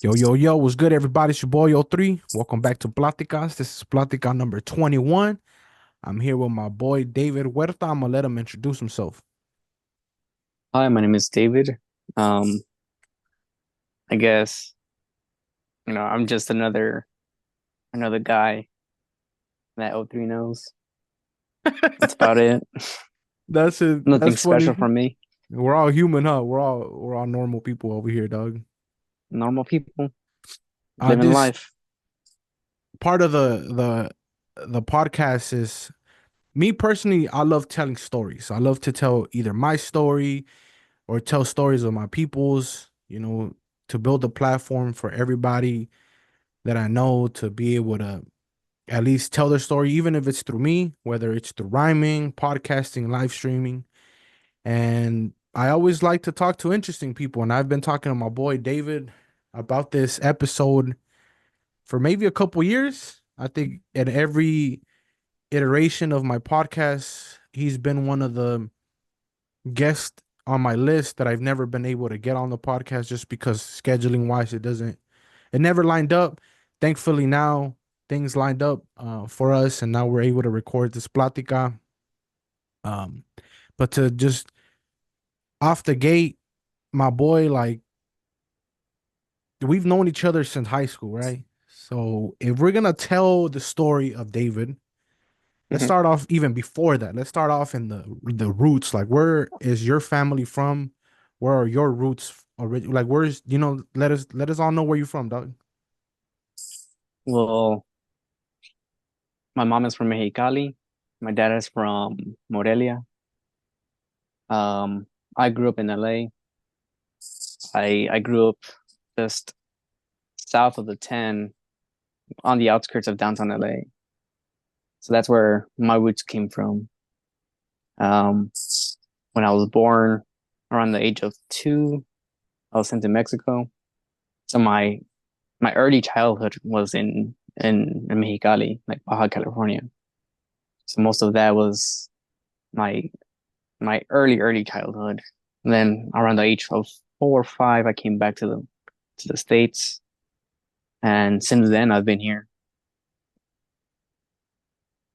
Yo, yo, yo, what's good, everybody? It's your boy Othree. Welcome back to Platicas. This is Platica number 21. I'm here with my boy David Huerta. I'm gonna let him introduce himself. Hi, my name is David. Um, I guess, I'm just another guy that O3 knows. That's about it. That's it. Nothing That's special funny. for me. We're all human, huh? We're all normal people over here, dog. Normal people living This life. part of the podcast is me personally. I love telling stories. I love to tell either my story or tell stories of my people's. To build a platform for everybody that I know to be able to at least tell their story, even if it's through me, whether it's through rhyming, podcasting, live streaming. And I always like to talk to interesting people. And I've been talking to my boy David about this episode for maybe a couple years. I think at every iteration of my podcast, he's been one of the guests on my list that I've never been able to get on the podcast just because scheduling wise, it never lined up. Thankfully, now things lined up for us, and now we're able to record this plática. Um, but to just off the gate, my boy, like we've known each other since high school, right? So if we're gonna tell the story of David, let's Mhm. start off even before that. Let's start off in the roots. Like, where is your family from? Where are your roots already? Like, where's let us all know where you're from, dog. Well, my mom is from Mexicali. My dad is from Morelia. Um, I grew up in LA. I grew up just south of the 10 on the outskirts of downtown LA. So that's where my roots came from. Um, when I was born around the age of 2, I was sent to Mexico. So my early childhood was in Mexicali, like Baja California. So most of that was my my early childhood. And then around the age of 4 or 5, I came back to the States, and since then I've been here.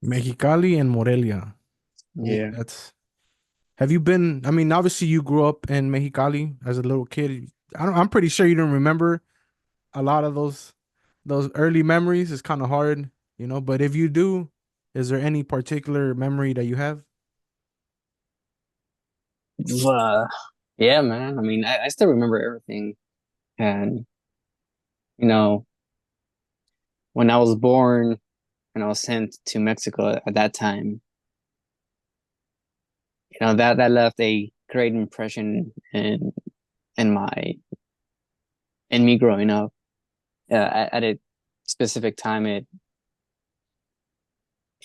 Mexicali and Morelia. Yeah. That's Have you been? I mean, obviously you grew up in Mexicali as a little kid. I'm pretty sure you don't remember a lot of those early memories. It's kind of hard, But if you do, is there any particular memory that you have? Uh, yeah, man. I mean, I still remember everything. And, you know, when I was born and I was sent to Mexico at that time, that left a great impression in my in me growing up. At a specific time, it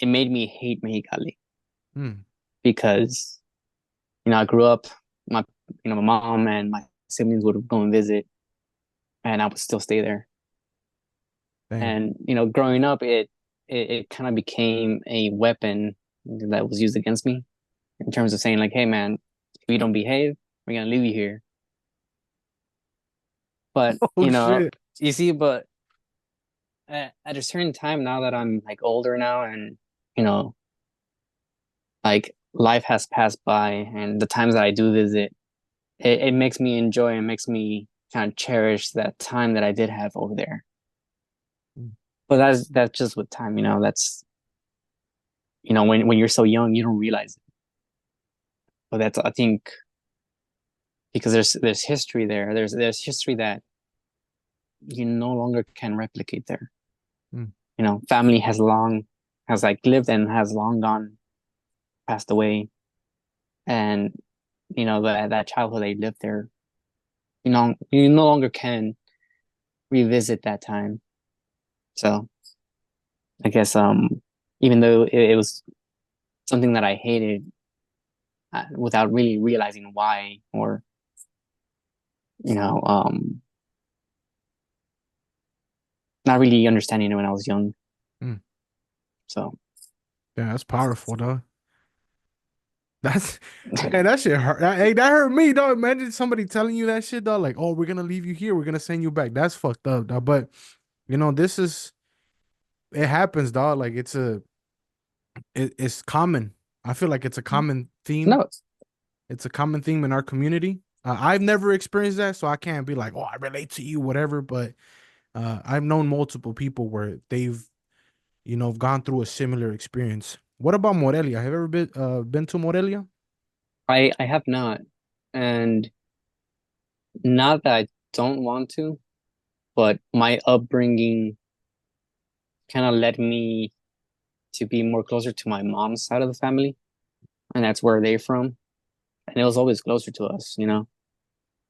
made me hate Mexicali Hmm. because I grew up, my my mom and my siblings would go and visit, and I would still stay there. Dang. And growing up, it kind of became a weapon that was used against me in terms of saying like, "Hey, man, if you don't behave, we're gonna leave you here." But Oh shit. you see, but at a certain time, now that I'm like older now, and you know, like life has passed by, and the times that I do visit, it makes me enjoy and makes me kind of cherish that time that I did have over there. But that's just with time, that's when you're so young, you don't realize it. But that's, I think, because there's history there. There's history that you no longer can replicate there. Hmm. Family has like lived and has long gone, passed away, and that childhood they lived there, you no longer can revisit that time. So I guess even though it was something that I hated, without really realizing why, or you know um not really understanding it when I was young. Hmm. So Yeah, that's powerful, though. That's man, that shit hurt. Hey, that hurt me, dog. Imagine somebody telling you that shit, dog. Like, oh, we're gonna leave you here. We're gonna send you back. That's fucked up, dog. But this is it happens, dog. Like it's common. I feel like it's a common theme. No, It's a common theme in our community. I've never experienced that, so I can't be like, oh, I relate to you, whatever. But I've known multiple people where they've, gone through a similar experience. What about Morelia? Have you ever been to Morelia? I have not, and not that I don't want to, but my upbringing kind of led me to be more closer to my mom's side of the family, and that's where they're from, and it was always closer to us, you know.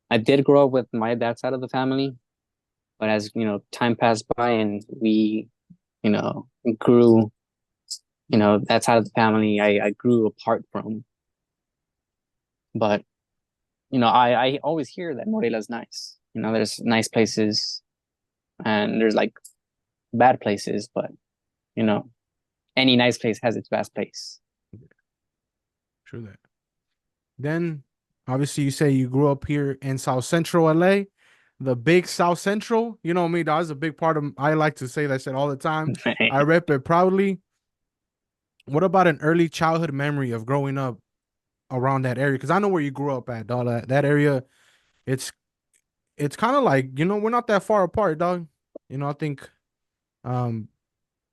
I did grow up with my dad's side of the family, but as time passed by and we, you know, grew, that side of the family I grew apart from. But I always hear that Morela's nice. There's nice places and there's like bad places, but you know, any nice place has its bad place. True that. Then, obviously, you say you grew up here in South Central LA, the big South Central. You know me, that's a big part of. I like to say that shit all the time. I rep it proudly. What about an early childhood memory of growing up around that area? Because I know where you grew up at, dog. That area, it's it's kind of like we're not that far apart, dog. I think um,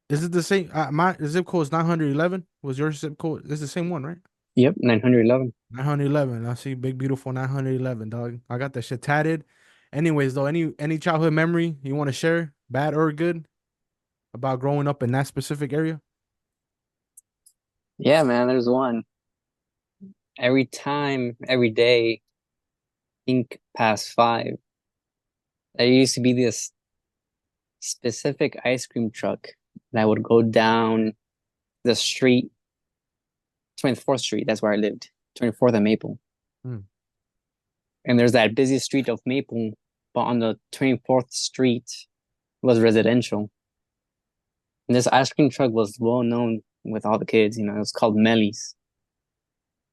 is it the same? My zip code is 911. Was your zip code? It's the same one, right? Yep, 911. 911. I see big beautiful 911, dog. I got that shit tatted. Anyways, though, any childhood memory you want to share, bad or good, about growing up in that specific area? Yeah, man, there's one. Every time, every day, think past 5, there used to be this specific ice cream truck that would go down the street, 24th Street. That's where I lived, 24th and Maple. Hmm. And there's that busy street of Maple, but on the 24th Street was residential. And this ice cream truck was well known with all the kids. It was called Melly's.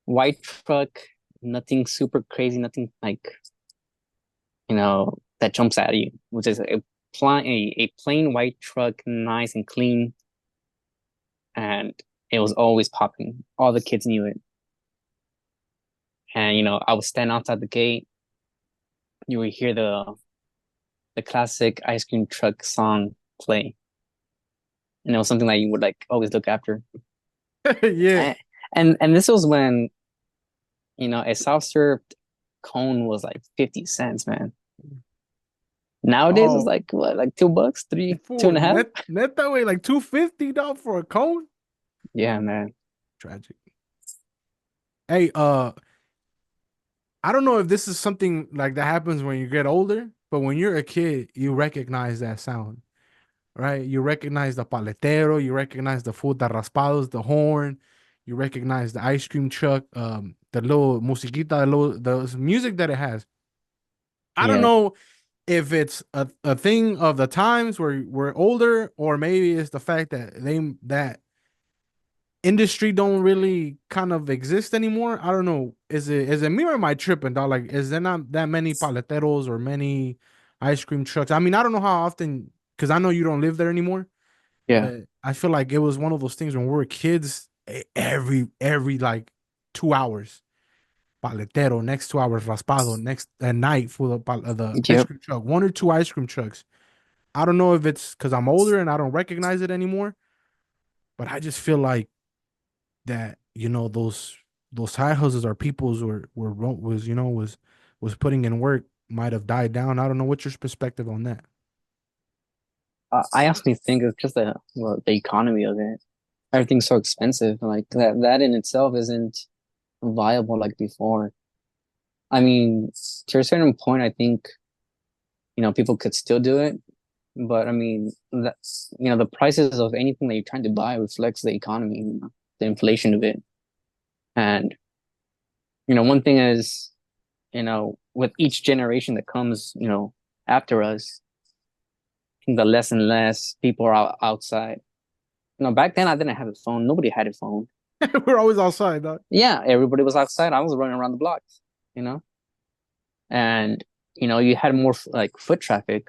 White truck, nothing super crazy, nothing like, that jumps at you, which is a plain white truck, nice and clean. And it was always popping. All the kids knew it. And, I would stand outside the gate. You would hear the classic ice cream truck song play. And it was something that you would like always look after. Yeah. And this was when, a soft serve cone was like 50 cents, man. Nowadays it's Oh, like what, like $2, three, two fool. and a half? Net that way like 250 dog for a cone. Yeah, man. Tragic. Hey, I don't know if this is something like that happens when you get older, but when you're a kid, you recognize that sound, right? You recognize the paletero, you recognize the fruta raspados, the horn, you recognize the ice cream truck, the little musiquita, the music that it has. I don't Yeah. know if it's a thing of the times where we're older, or maybe it's the fact that that industry don't really kind of exist anymore. I don't know. Is it me or am I tripping, dog? Like, is there not that many paleteros or many ice cream trucks? I mean, I don't know how often, because I know you don't live there anymore, Yeah. but I feel like it was one of those things when we were kids, every like 2 hours, paletero, next 2 hours, raspado, next at night for the ice Yep. cream truck, one or two ice cream trucks. I don't know if it's because I'm older and I don't recognize it anymore, but I just feel like that those side hustles are people's was putting in work might have died down. I don't know what's your perspective on that. I honestly think it's just the economy of it. Everything's so expensive. Like that in itself isn't viable like before. I mean, to a certain point, I think, people could still do it. But I mean, the prices of anything that you're trying to buy reflects the economy, the inflation of it. And, one thing is, with each generation that comes, after us, the less and less people are outside. Back then I didn't have a phone. Nobody had a phone. We're always outside, dog. Yeah, everybody was outside. I was running around the blocks, you know, and you had more like foot traffic,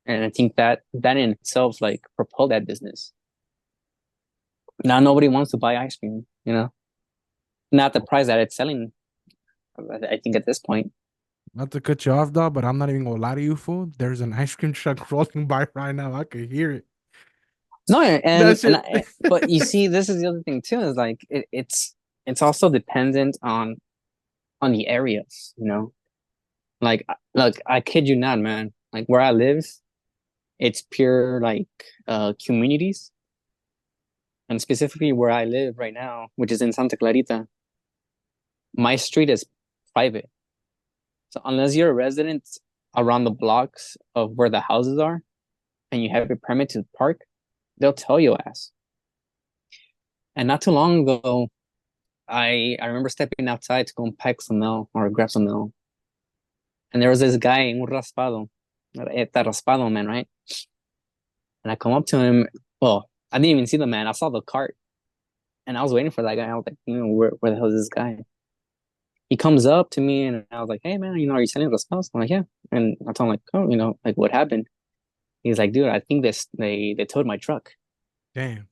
and I think that in itself like propelled that business. Now nobody wants to buy ice cream, not the price that it's selling. I think at this point. Not to cut you off, dog, but I'm not even gonna lie to you, fool. There's an ice cream truck rolling by right now. I could hear it. No, That shit. but you see, this is the other thing too, is like it's also dependent on the areas, Like, look, I kid you not, man. Like where I live, it's pure like communities, and specifically where I live right now, which is in Santa Clarita, my street is private. So unless you're a resident around the blocks of where the houses are and you have a permit to park, they'll tell you ass. And not too long ago, I remember stepping outside to go and pack some mail or grab some mail. And there was this guy, un raspado, that raspado man, right? And I come up to him. Well, I didn't even see the man. I saw the cart, and I was waiting for that guy. I was like, where the hell is this guy? He comes up to me, and I was like, hey man, are you selling raspados? I'm like, yeah. And I told him like, oh, like what happened? He's like, dude, I think they towed my truck. Damn.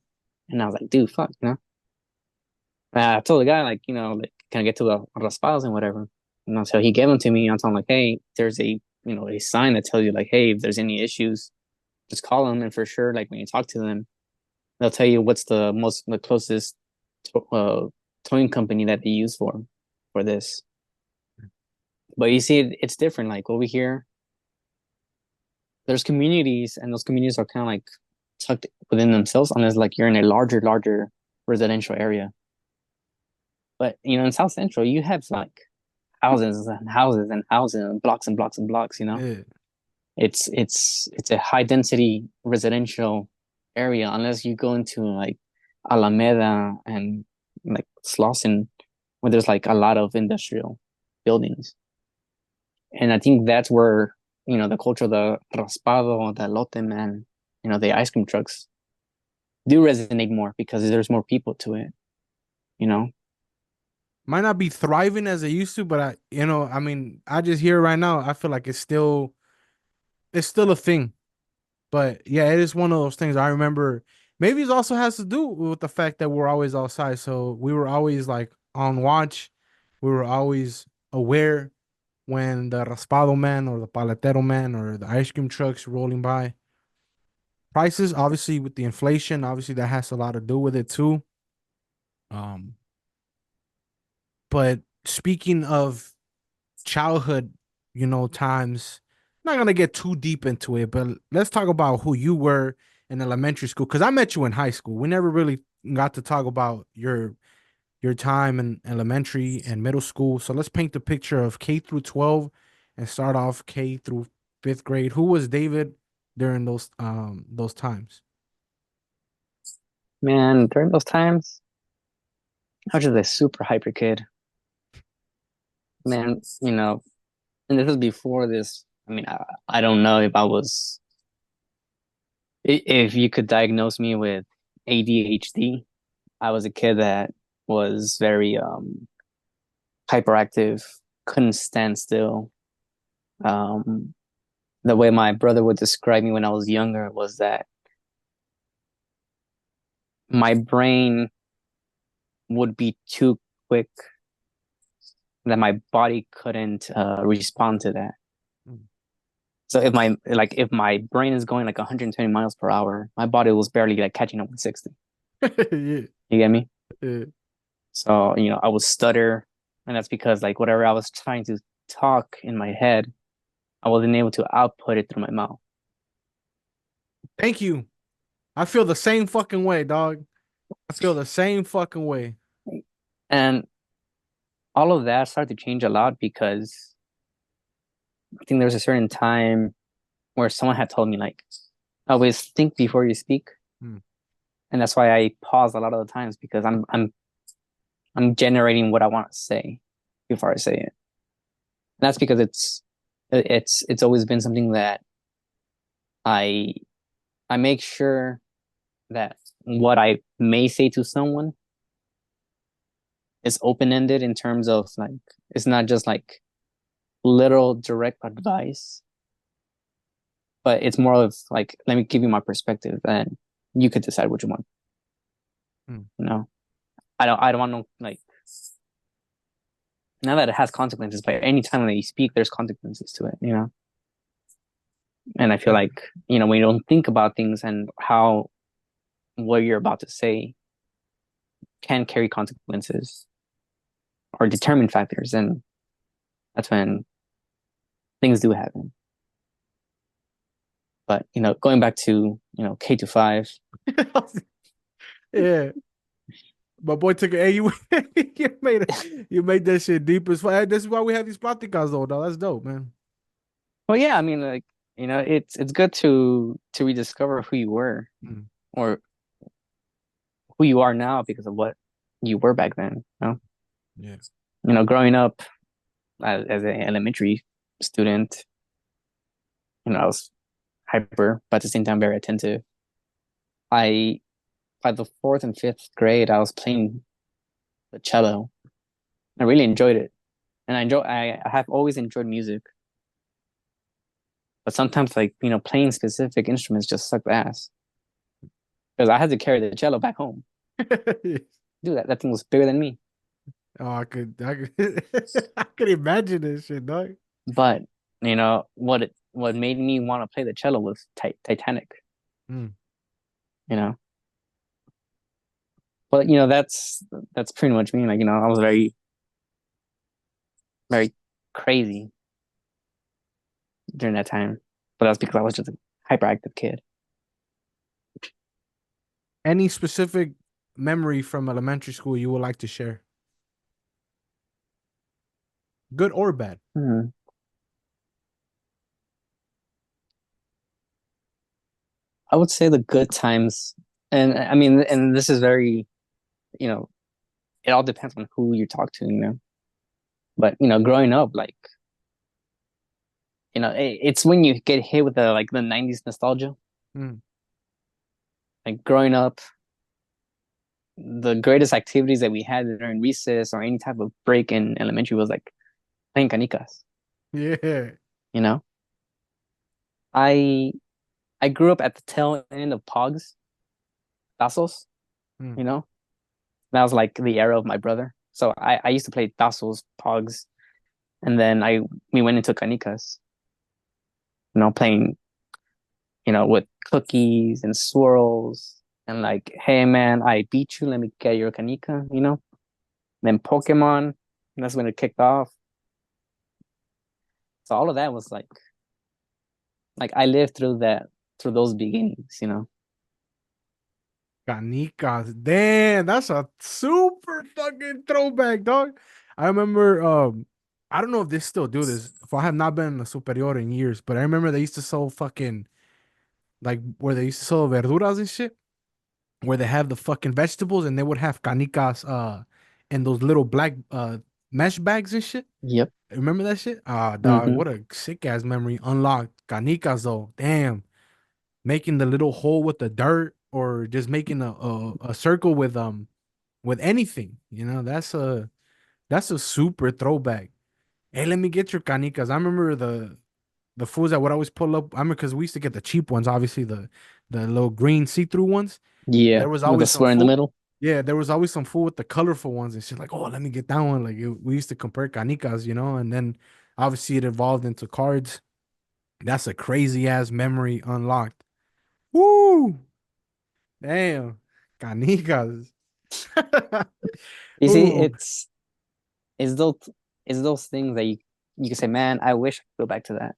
And I was like, dude, fuck. I told the guy like, like, can I get to the raspados and whatever? And so he gave them to me. I told him like, hey, there's a sign that tells you like, hey, if there's any issues, just call them, and for sure, like when you talk to them, they'll tell you what's the closest towing company that they use for this. But you see, it's different. Like over here, there's communities, and those communities are kind of like tucked within themselves, unless like you're in a larger residential area. But in South Central, you have like houses and houses and houses and blocks and blocks and blocks. Yeah. It's a high density residential area, unless you go into like Alameda and like Slauson, where there's like a lot of industrial buildings. And I think that's where the culture of the raspado, the lote man, the ice cream trucks do resonate more because there's more people to it, you know. Might not be thriving as it used to, but I mean, I just hear it right now. I feel like it's still a thing. But yeah, it is one of those things. I remember maybe it also has to do with the fact that we're always outside. So we were always like on watch. We were always aware when the raspado man or the paletero man or the ice cream trucks rolling by. Prices, obviously, with the inflation, obviously that has a lot to do with it too. Um, but speaking of childhood, times, not gonna get too deep into it, but let's talk about who you were in elementary school. Because I met you in high school. We never really got to talk about your time in elementary and middle school. So let's paint the picture of K through 12 and start off K through fifth grade. Who was David during those times? Man, during those times, I was just a super hyper kid. Man, and this was before this. I mean, I don't know if if you could diagnose me with ADHD. I was a kid that was very hyperactive, couldn't stand still. Um, the way my brother would describe me when I was younger was that my brain would be too quick, that my body couldn't respond to that. Mm. So if my brain is going like 120 miles per hour, my body was barely like catching up with 60. Yeah, You get me? yeah. So, I would stutter, and that's because like whatever I was trying to talk in my head, I wasn't able to output it through my mouth. Thank you. I feel the same fucking way, dog. I feel the same fucking way. And all of that started to change a lot because I think there was a certain time where someone had told me like, always think before you speak. Hmm. And that's why I pause a lot of the times, because I'm generating what I want to say before I say it. And that's because it's always been something that I I make sure that what I may say to someone it's open-ended in terms of like it's not just like literal direct advice, but it's more of like, let me give you my perspective and you could decide what you want. Mm. You know, I don't want no like, now that it has consequences, but any time that you speak, there's consequences to it, you know? And I feel Yeah. like, you know, when you don't think about things and how what you're about to say can carry consequences or determine factors, and that's when things do happen. But, you know, going back to, you know, K to five, Yeah. My boy took it. Hey, you you made that shit deep as fuck. Hey, this is why we have these platicas though. Dog. That's dope, man. well, yeah, I mean, like, you know, it's good to rediscover who you were Mm. or who you are now because of what you were back then. Yeah. You know, growing up as an elementary student, you know, I was hyper, but at the same time very attentive. I by the fourth and fifth grade, I was playing the cello. I really enjoyed it, and I have always enjoyed music, but sometimes like you know playing specific instruments just sucked ass because I had to carry the cello back home. Dude, that thing was bigger than me. Oh, I could, I could imagine this shit, dog. But you know what made me want to play the cello was Titanic. Mm. You know, but you know that's pretty much me. Like you know, I was very crazy during that time, but that's because I was just a hyperactive kid. Any specific memory from elementary school you would like to share, good or bad? Hmm. I would say the good times, and I mean, and this is very, you know, it all depends on who you talk to, you know. But you know, growing up, like, you know, it's when you get hit with the like the '90s nostalgia. Mm. Like growing up, the greatest activities that we had during recess or any type of break in elementary was like playing canicas. Yeah. You know, I I grew up at the tail end of Pogs, Tazos. Mm. You know, that was like the era of my brother. So I used to play Tazos, Pogs, and then I we went into canicas. You know, playing you know with cookies and swirls and like, hey man, I beat you. Let me get your canica. You know, then Pokemon. That's when it kicked off. So all of that was like I lived through that through those beginnings. You know. Canicas. Damn, that's a super fucking throwback, dog. I remember I don't know if they still do this. If I have not been in a superior in years, but I remember they used to sell fucking like where they used to sell verduras and shit, where they have the fucking vegetables and they would have canicas in those little black mesh bags and shit. Yep. Remember that shit? Ah, dog, Mm-hmm. what a sick ass memory. Unlocked. Canicas though. Damn. Making the little hole with the dirt or just making a circle with anything. You know, that's a super throwback. Hey, let me get your canicas. I remember the foods that would always pull up. I remember because we used to get the cheap ones, obviously the little green see-through ones. Yeah, There was with the always some square in the food. middle. Yeah, there was always some food with the colorful ones and shit. Like, oh, let me get that one. Like we used to compare canicas, you know, and then obviously it evolved into cards. That's a crazy ass memory unlocked. Woo! Damn. Canicas. You see, Ooh. it's those it's those things that you can say, man, I wish I could go back to that.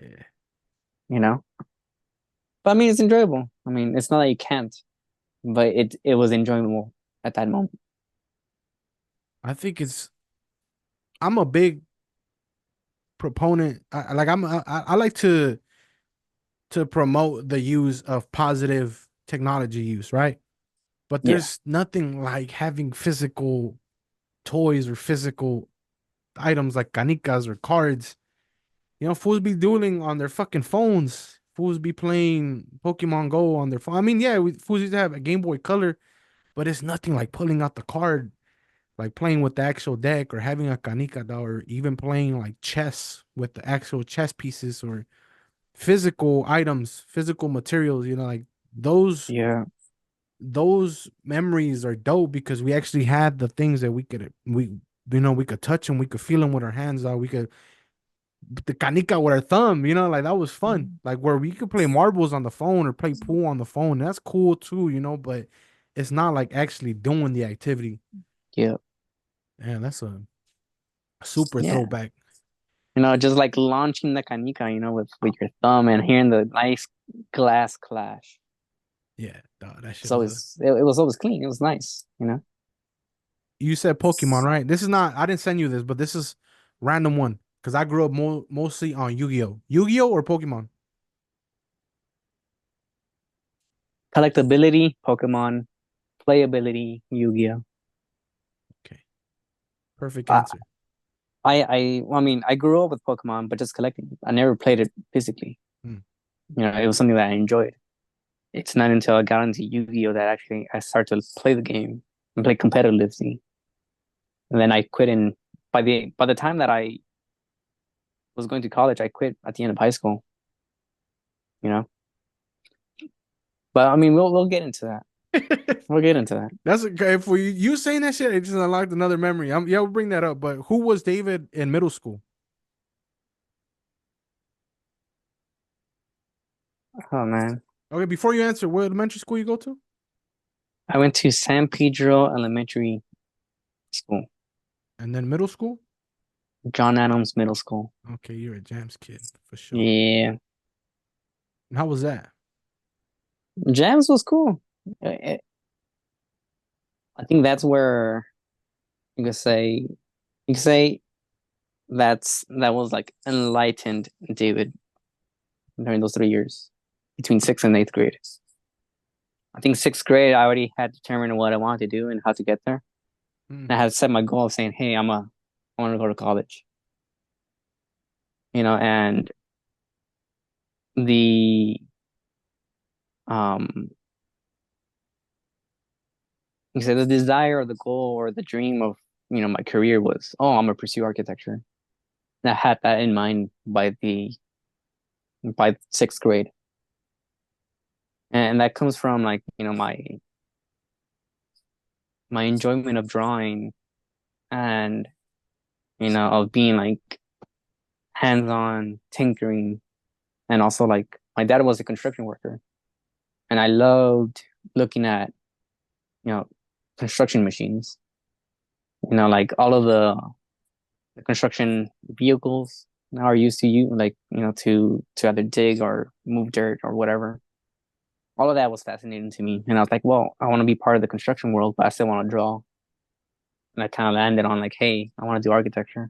Yeah. You know. But I mean, it's enjoyable. I mean, it's not that you can't, but it was enjoyable at that moment. I think I'm a big proponent. I like to promote the use of positive technology use, right? But Yeah. there's nothing like having physical toys or physical items like canicas or cards. You know, fools be dueling on their fucking phones. Fools be playing Pokemon Go on their phone. I mean, yeah, fools used to have a Game Boy Color, but it's nothing like pulling out the card like playing with the actual deck or having a canica or even playing like chess with the actual chess pieces or physical items, physical materials, like those Yeah. those memories are dope because we actually had the things that we could touch them, we could feel them with our hands, we could the canica with our thumb, like that was fun. Like where we could play marbles on the phone or play pool on the phone. That's cool too, but it's not like actually doing the activity. Yeah. Man, that's a super Yeah. throwback. Just like launching the canica, with your thumb and hearing the nice glass clash. Yeah, dog, that shit It's was a. always it was always clean. It was nice. You said Pokemon, right? This is not. I didn't send you this, but this is random one because I grew up mostly on Yu-Gi-Oh, Yu-Gi-Oh or Pokemon. Collectability, Pokemon, playability, Yu-Gi-Oh. Okay, perfect I answer. well, I mean, I grew up with Pokemon, but just collecting. I never played it physically. Hmm. It was something that I enjoyed. It's not until I got into Yu-Gi-Oh that actually I started to play the game and play competitively. And then I quit in by the time that I was going to college, I quit at the end of high school, you know. But I mean, we'll get into that. We'll get into that. That's okay. For you saying that shit, it just unlocked another memory. Yeah, we'll bring that up. But who was David in middle school? Oh man. Okay, before you answer, what elementary school you go to? I went to San Pedro Elementary School, And then middle school? John Adams Middle School. Okay, you're a Jams kid for sure. Yeah. And how was that? Jams was cool. I think that's where you could say you could say that was like enlightened David during those 3 years between sixth and eighth grade. I think sixth grade I already had determined what I wanted to do and how to get there. Hmm. And I had set my goal of saying, "Hey, I want to go to college." And the um you said the desire or the goal or the dream of my career was, oh, I'm gonna pursue architecture. And I had that in mind by sixth grade. And that comes from like my enjoyment of drawing and of being like hands-on tinkering, and also like my dad was a construction worker and I loved looking at you know construction machines, like all of the construction vehicles now are used to like to either dig or move dirt or whatever. All of that was fascinating to me, and I was like, well, I want to be part of the construction world, but I still want to draw. And I kind of landed on like, hey, I want to do architecture.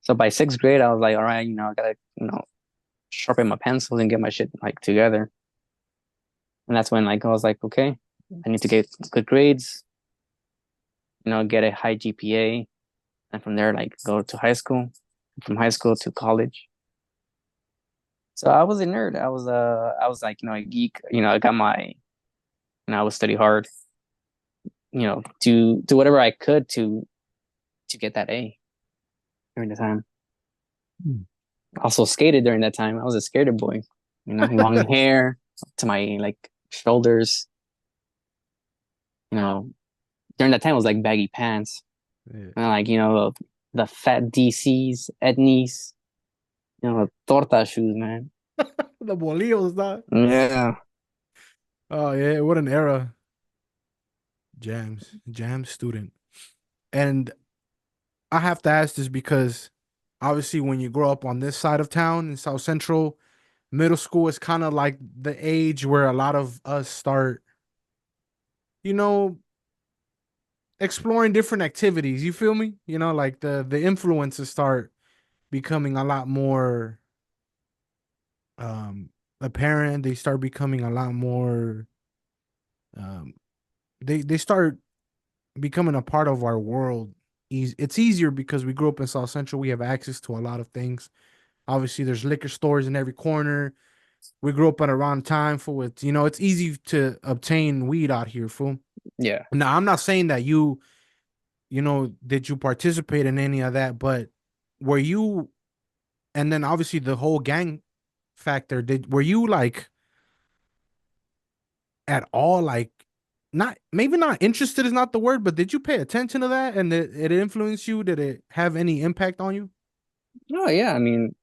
So by sixth grade, I was like, all right, I gotta sharpen my pencils and get my shit like together. And that's when like I was like, okay, I need to get good grades, get a high GPA, and from there like go to high school, from high school to college. So I was a nerd. I was like, a geek. I got I would study hard, do whatever I could to get that A during the time. Hmm. Also skated during that time. I was a skater boy, long hair to my like shoulders. You know, During that time it was like baggy pants Yeah. and like the fat DCs, Etnies, torta shoes, man. The bolillos, that. Yeah. Oh yeah, what an era. Jams student. And I have to ask this because obviously when you grow up on this side of town in South Central, middle school is kind of like the age where a lot of us start, you know, exploring different activities. You feel me? Like the influences start becoming a lot more um apparent. They start becoming a lot more um they start becoming a part of our world. It's easier because we grew up in South Central. We have access to a lot of things. Obviously, there's liquor stores in every corner. We grew up at around time for it. It's easy to obtain weed out here, fool. Yeah. Now, I'm not saying that did you participate in any of that, but were you, and then obviously the whole gang factor, were you like at all like not maybe not interested is not the word, but did you pay attention to that and it influenced you? Did it have any impact on you? Oh yeah, I mean,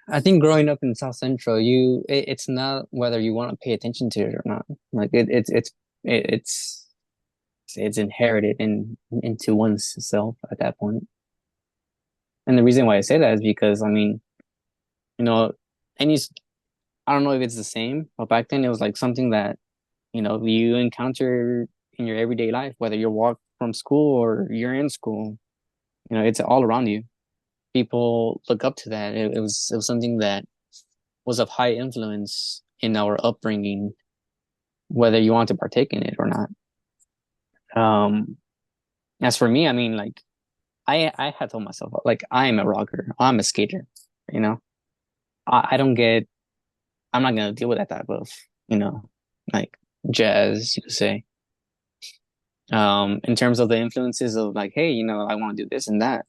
I think growing up in South Central, it's not whether you want to pay attention to it or not. Like it's it's inherited into one's self at that point. And the reason why I say that is because I mean, you know, any I don't know if it's the same, but back then it was like something that, you encounter in your everyday life, whether you walk from school or you're in school, it's all around you. People look up to that. It was something that was of high influence in our upbringing, whether you want to partake in it or not. Um, as for me, I mean, like I had told myself, like I am a rocker, I'm a skater, you know. I don't get, I'm not gonna deal with that type of, you know, like jazz, you could say. In terms of the influences of like, hey, I want to do this and that.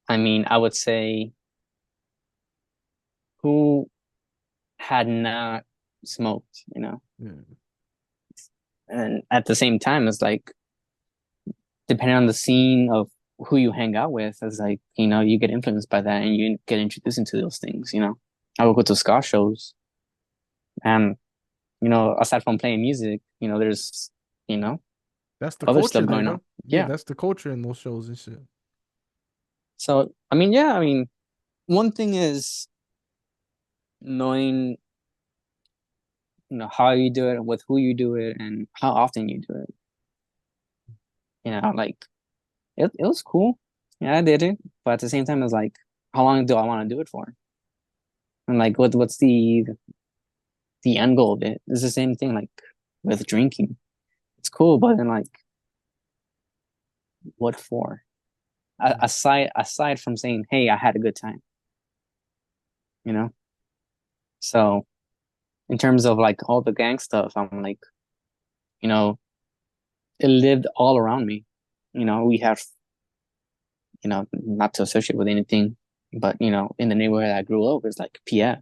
I mean, I would say who had not smoked, Yeah. and at the same time, it's like depending on the scene of who you hang out with, it's like, you get influenced by that and you get introduced into those things. I would go to ska shows and, aside from playing music, there's, you know, That's the other culture stuff there, going on. bro. Yeah, Yeah. that's the culture in those shows and shit. So, I mean, yeah, I mean, one thing is knowing, how you do it, with who you do it, and how often you do it. Like it was cool. Yeah, I did it. But at the same time, it's like, how long do I want to do it for? And like, what's the end goal of it? It's the same thing like with drinking. It's cool, but then like, what for? Mm. Aside from saying, hey, I had a good time, you know? So in terms of like all the gang stuff, I'm like, you know, it lived all around me. We have, not to associate with anything, but in the neighborhood I grew up, it's like PF.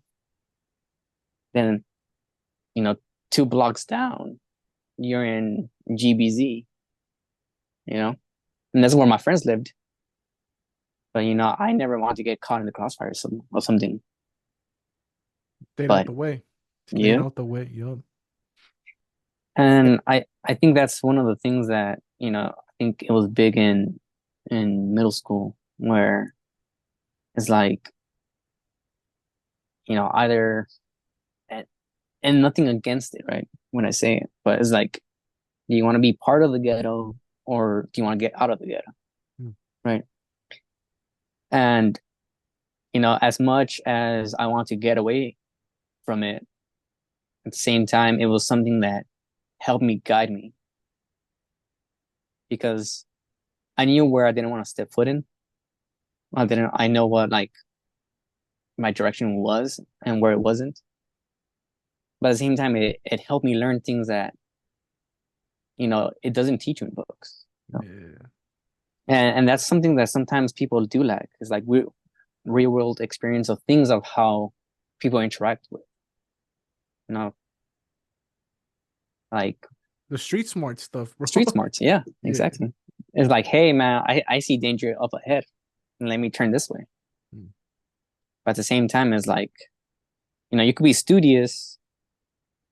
Then, you know, 2 blocks down, you're in GBZ, you know, and that's where my friends lived. But I never wanted to get caught in the crossfire or something. Stayed out But the way. Staying yeah, out the way. Yup. and I think that's one of the things that I think it was big in middle school where it's like either and, and nothing against it, right? When I say it, but it's like, do you want to be part of the ghetto or do you want to get out of the ghetto, Mm. right? And as much as I want to get away from it, at the same time, it was something that helped me guide me because I knew where I didn't want to step foot in. I know what like my direction was and where it wasn't. But at the same time, it helped me learn things that, it doesn't teach you in books. Yeah. And that's something that sometimes people do lack is like real world experience of things of how people interact with, you know, like The street smart stuff, bro. street smarts. Yeah, Yeah. exactly. It's like, hey man, I see danger up ahead and let me turn this way. Mm. But at the same time, it's like, you could be studious,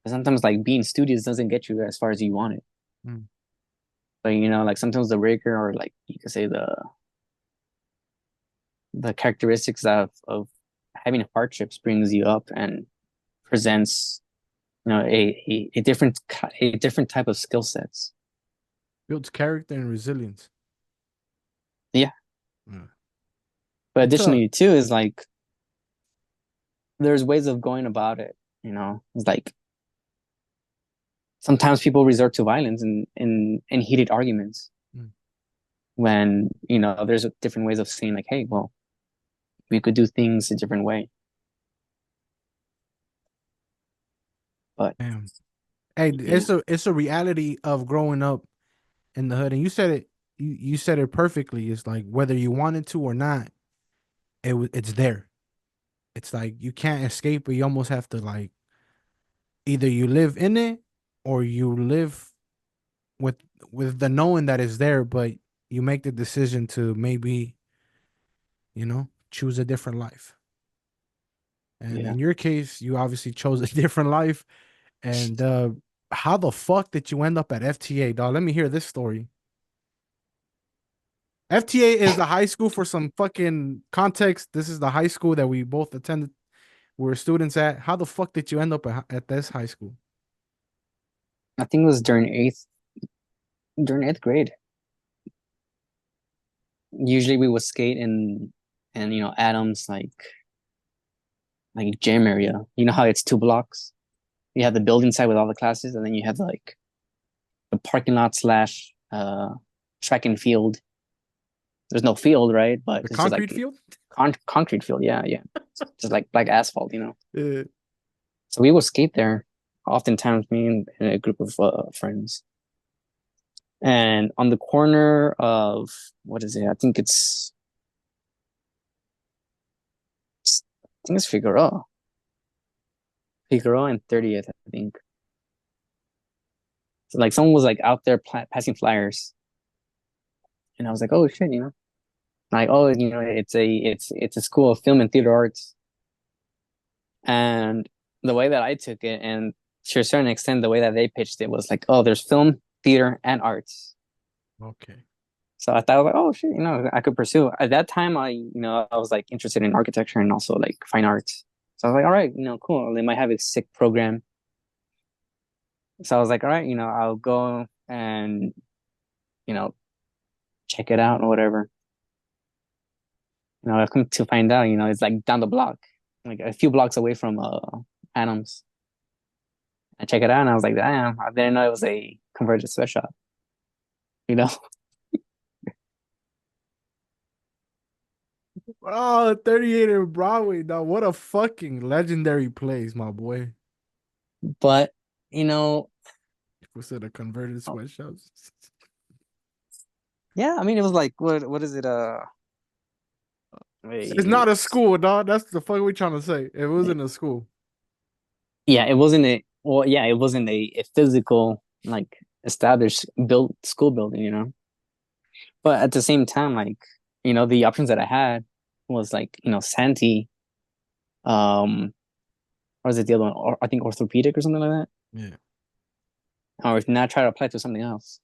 but sometimes like being studious doesn't get you as far as you want it. Mm. But like sometimes the rigor or like you could say the characteristics of having hardships brings you up and presents a different type of skill sets. Builds character and resilience. Yeah. Mm. But It's a additionally too is like there's ways of going about it. It's like sometimes people resort to violence in heated arguments mm. when there's different ways of saying like, hey, well, we could do things a different way. But Damn. Hey, you know, it's a reality of growing up in the hood, and you said it perfectly. It's like whether you wanted to or not, it's there. It's like you can't escape it. You almost have to like either you live in it or you live with the knowing that it's there, but you make the decision to maybe, choose a different life. And yeah. in your case, you obviously chose a different life. And how the fuck did you end up at FTA, dog? Let me hear this story. FTA is the high school for some fucking context. This is the high school that we both attended. We were students at. How the fuck did you end up at this high school? I think it was during eighth grade. Usually we would skate in Adams like gym area. You know how it's 2 blocks? You have the building side with all the classes, and then you have like the parking lot slash track and field. There's no field, right? But The it's just concrete like field? concrete field. Yeah, yeah. Just like asphalt. Yeah. So we would skate there. Oftentimes, me and a group of friends. And on the corner of what is it? I think it's Figueroa and 30th, I think. So like someone was like out there passing flyers, and I was like, oh shit. Like, oh, it's a school of film and theater arts. And the way that I took it, and to a certain extent, the way that they pitched it was like, oh, there's film, theater, and arts. Okay. So I thought, I was like, oh shit, I could pursue. At that time, I was like interested in architecture and also like fine arts. So I was like, all right, cool. They might have a sick program. So I was like, all right, I'll go and you know check it out or whatever. I've come to find out, it's like down the block, like a few blocks away from Adams. I check it out and I was like, damn, I didn't know it was a converted sweatshop, you know? Oh, 38 in Broadway, dog. What a fucking legendary place, my boy. But, you know, People said a converted oh, sweatshops. yeah, I mean, it was like, what is it? It's not A, a school, dog. That's the fuck we trying to say. It wasn't a school. yeah, it wasn't well, yeah, it wasn't a physical, like, established built school building. But at the same time, like, the options that I had was like, Santee, um, or is it the other one? Or I think orthopedic or something like that. Yeah. Or if not, try to apply to something else.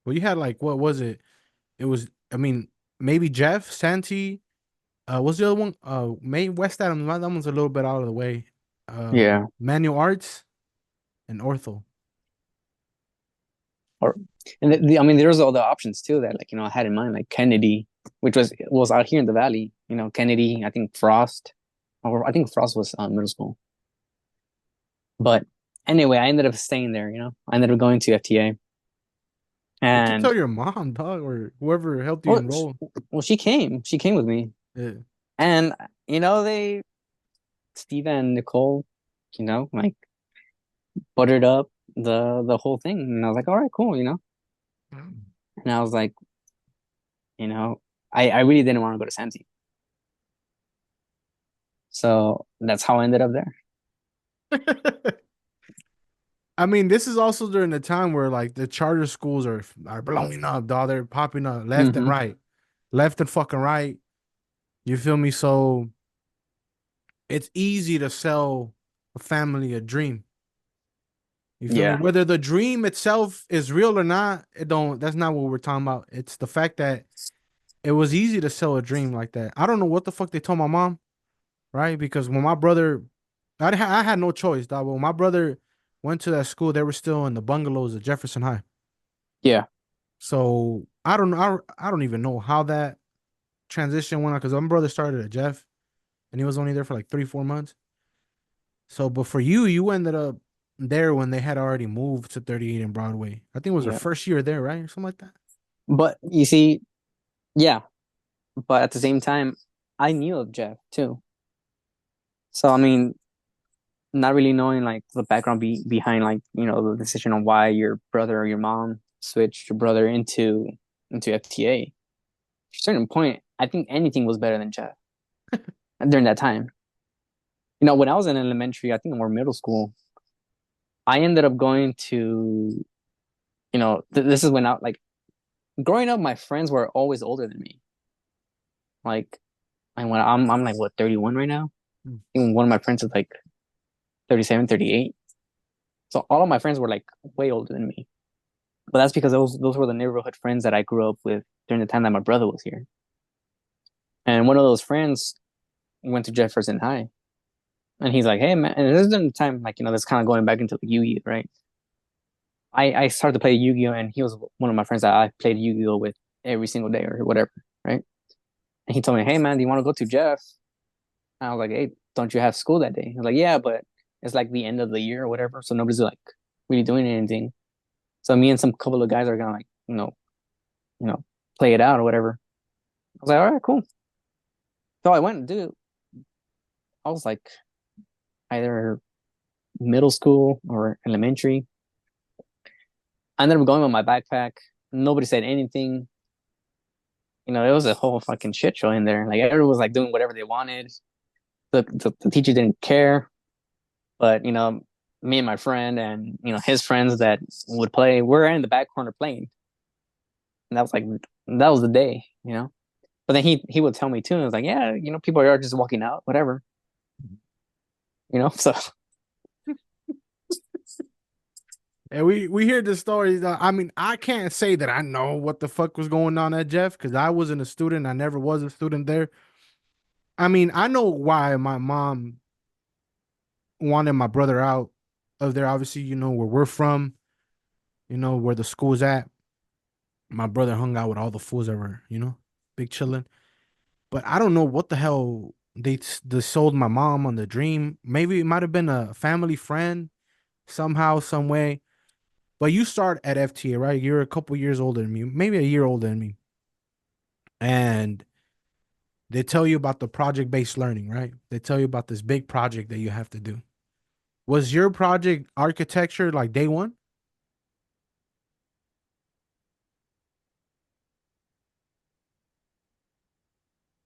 Well, you had like what was it? It was, I mean, maybe Jeff, Santee. What's the other one? May West Adams. That one's a little bit out of the way. Yeah. Manual arts and ortho. Or and I mean, there's all the options too that like I had in mind, like Kennedy, which was out here in the valley. Kennedy. I think Frost, or I think Frost was middle school. But anyway, I ended up staying there. I ended up going to FTA, You could and tell your mom, dog, or whoever helped you well, enroll. she came. She came with me, Yeah. and they Steve and Nicole, like buttered up the whole thing, and I was like, all right, cool. And I was like, I really didn't want to go to Santee. So that's how I ended up there. I mean, this is also during the time where like the charter schools are blowing up, dog. They're popping up left and Hmm. right, left and fucking right. You feel me? So it's easy to sell a family a dream. You feel me? Yeah. Whether the dream itself is real or not, it don't. That's not what we're talking about. It's the fact that it was easy to sell a dream like that. I don't know what the fuck they told my mom, right? Because when my brother, I had no choice, dog. When my brother went to that school, they were still in the bungalows at Jefferson High. Yeah. So I don't know. I don't even know how that transition went on because my brother started at Jeff and he was only there for like 3, 4 months. So, but for you, you ended up there when they had already moved to 38 in Broadway. I think it was their Yeah. first year there, right? Or something like that. But you see, yeah. But at the same time, I knew of Jeff too. So I mean, not really knowing like the background behind like the decision on why your brother or your mom switched your brother into FTA. At a certain point, I think anything was better than Jeff during that time. When I was in elementary, I think more middle school, I ended up going to, this is when I like growing up, my friends were always older than me. Like, and when I'm like what 31 right now. Mm. I think one of my friends is like 37, 38. So all of my friends were like way older than me. But that's because those were the neighborhood friends that I grew up with during the time that my brother was here. And one of those friends went to Jefferson High. And he's like, hey man, and this is the time like, that's kind of going back into Yu-Gi-Oh, right? I started to play Yu-Gi-Oh, and he was one of my friends that I played Yu-Gi-Oh with every single day or whatever, right? And he told me, hey man, do you want to go to Jeff? And I was like, hey, don't you have school that day? He was like, yeah, but it's like the end of the year or whatever, so nobody's like really doing anything. So me and some couple of guys are gonna like, you know, play it out or whatever. I was like, all right, cool. So I went, dude. I was like either middle school or elementary. I ended up going with my backpack. Nobody said anything. It was a whole fucking shit show in there. Like everyone was like doing whatever they wanted. The teacher didn't care, but me and my friend and his friends that would play, we're in the back corner playing, and that was the day. But then he would tell me too, and I was like, yeah, people are just walking out, whatever, so And we hear the stories. I mean, I can't say that I know what the fuck was going on at Jeff because I wasn't a student. I never was a student there. I mean, I know why my mom wanted my brother out of there. Obviously, where we're from, where the school's at. My brother hung out with all the fools that were, big chilling. But I don't know what the hell they sold my mom on the dream. Maybe it might have been a family friend somehow, some way. But you start at FTA, right? You're a couple years older than me, maybe a year older than me. And they tell you about the project-based learning, right? They tell you about this big project that you have to do. Was your project architecture like day one?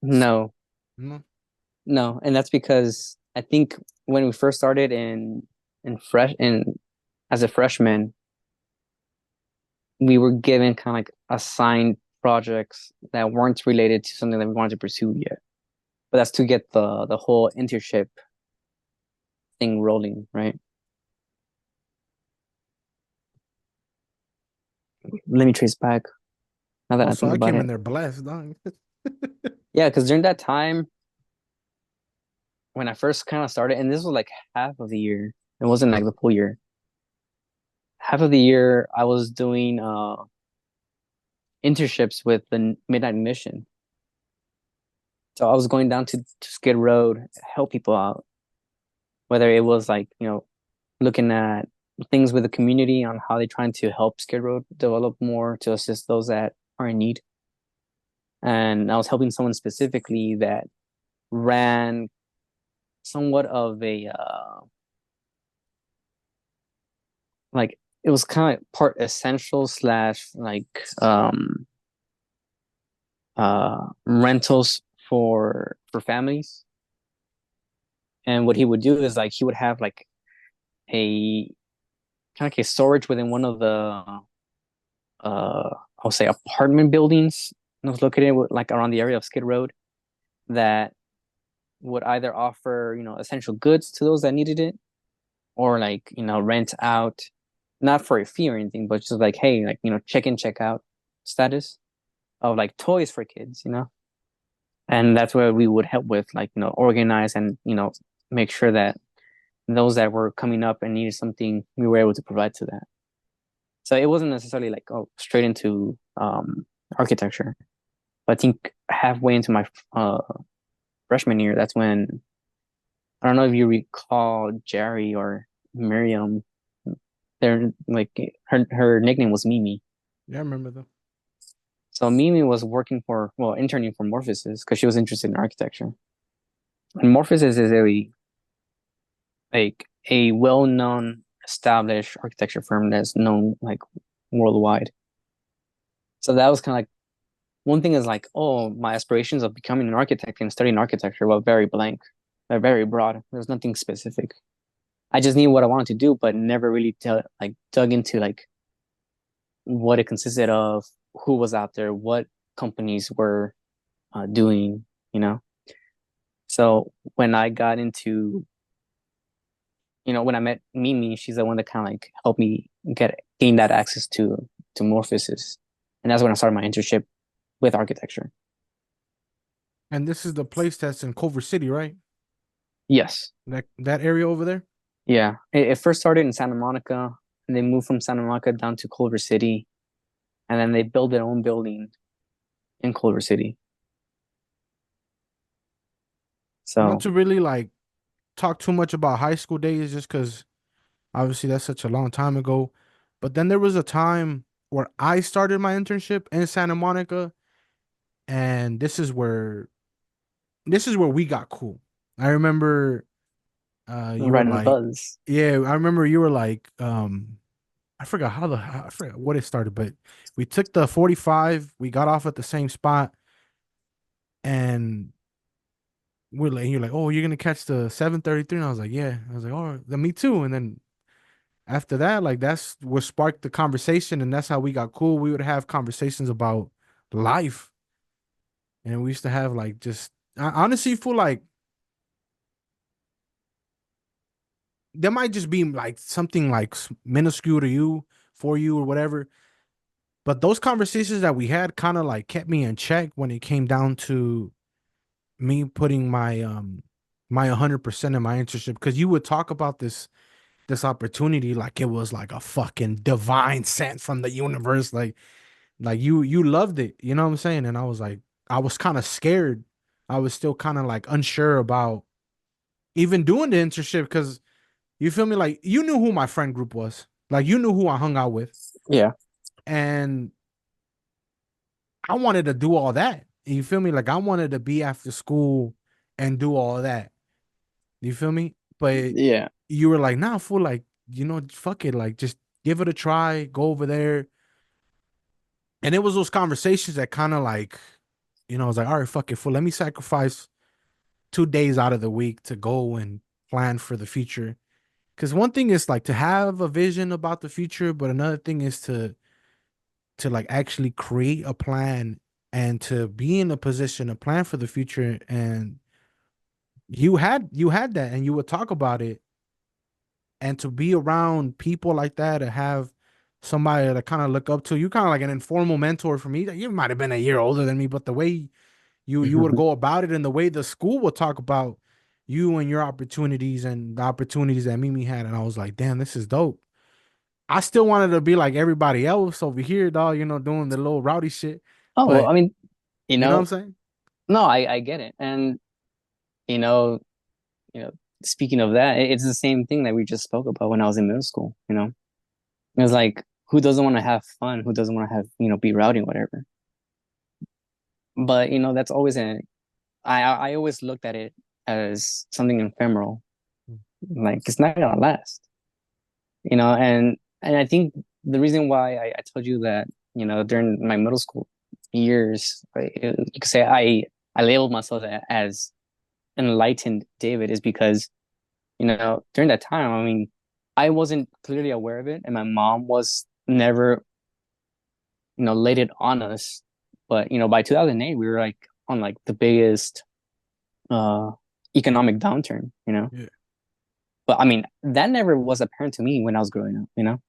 no, No. no, and that's because I think when we first started in as a freshman, we were given kind of like assigned projects that weren't related to something that we wanted to pursue yet. But that's to get the whole internship thing rolling, right? Let me trace back now that I Also, think I about came in it. there blessed, dog. Yeah, because during that time when I first kind of started, and this was like half of the year, it wasn't like the full year. Half of the year I was doing internships with the Midnight Mission. So I was going down to Skid Row to help people out, whether it was like, looking at things with the community on how they're trying to help Skid Row develop more to assist those that are in need. And I was helping someone specifically that ran somewhat of a like it was kind of part essential slash like rentals for families. And what he would do is like he would have like a kind of like a storage within one of the I'll say apartment buildings that was located like around the area of Skid Row that would either offer essential goods to those that needed it, or like rent out, not for a fee or anything, but just like hey, like check in check out status of like toys for kids. And that's where we would help with like organize and make sure that those that were coming up and needed something we were able to provide to that. So it wasn't necessarily like straight into architecture. But I think halfway into my freshman year, that's when I don't know if you recall Jerry or Miriam. They're like her nickname was Mimi. Yeah, I remember though. So Mimi was interning for Morphosis because she was interested in architecture. And Morphosis is a like a well-known established architecture firm that's known like worldwide. So that was kind of like one thing is like, oh, my aspirations of becoming an architect and studying architecture were very blank. They're very broad. There's nothing specific. I just knew what I wanted to do, but never really like dug into like what it consisted of, who was out there, what companies were doing, you know. So when I got into, when I met Mimi, she's the one that kind of like helped me gain that access to Morphosis, and that's when I started my internship with architecture. And this is the place that's in Culver City, right? Yes, That area over there. yeah. It first started in Santa Monica, and they moved from Santa Monica down to Culver City, and then they built their own building in Culver City. Not So to really like talk too much about high school days, just because obviously that's such a long time ago. But then there was a time where I started my internship in Santa Monica, and this is where we got cool. I remember you were riding the like, buzz. yeah, I remember you were like, I forgot what it started, but we took the 45, we got off at the same spot, and you're like, oh, you're gonna catch the 7:33, and I was like, yeah, I was like, oh, me too, and then after that, like that's what sparked the conversation, and that's how we got cool. We would have conversations about life, and we used to have like just I honestly feel like there might just be like something like minuscule to you, for you, or whatever. But those conversations that we had kind of like kept me in check when it came down to me putting my 100% in my internship, because you would talk about this opportunity like it was like a fucking divine sent from the universe, like you loved it, you know what I'm saying? And I was like, I was kind of scared. I was still kind of like unsure about even doing the internship, because you feel me, like you knew who my friend group was, like you knew who I hung out with, Yeah. and I wanted to do all that. You feel me? Like I wanted to be after school and do all that. You feel me? But Yeah. you were like, nah, fool, like, fuck it. Like, just give it a try, go over there. And it was those conversations that kind of like, I was like, all right, fuck it, fool. Let me sacrifice 2 days out of the week to go and plan for the future. Because one thing is like to have a vision about the future, but another thing is to like actually create a plan and to be in a position to plan for the future. And you had that, and you would talk about it, and to be around people like that, to have somebody to kind of look up to, you kind of like an informal mentor for me. You might have been a year older than me, but the way you would go about it, and the way the school would talk about you and your opportunities and the opportunities that Mimi had, and I was like, damn, this is dope. I still wanted to be like everybody else over here, dog, doing the little rowdy shit. Oh, well, But I mean, you know what I'm saying? no, I get it. And, you know, you know, speaking of that, it's the same thing that we just spoke about when I was in middle school, It was like, who doesn't want to have fun? Who doesn't want to have, be rowdy, whatever. But, that's always I always looked at it as something ephemeral. Like, it's not gonna last, and I think the reason why I told you that, during my middle school years, you could say I labeled myself as enlightened David is because, during that time, I mean, I wasn't clearly aware of it, and my mom was never, laid it on us. But, by 2008, we were like on like the biggest uh economic downturn, Yeah. But I mean, that never was apparent to me when I was growing up.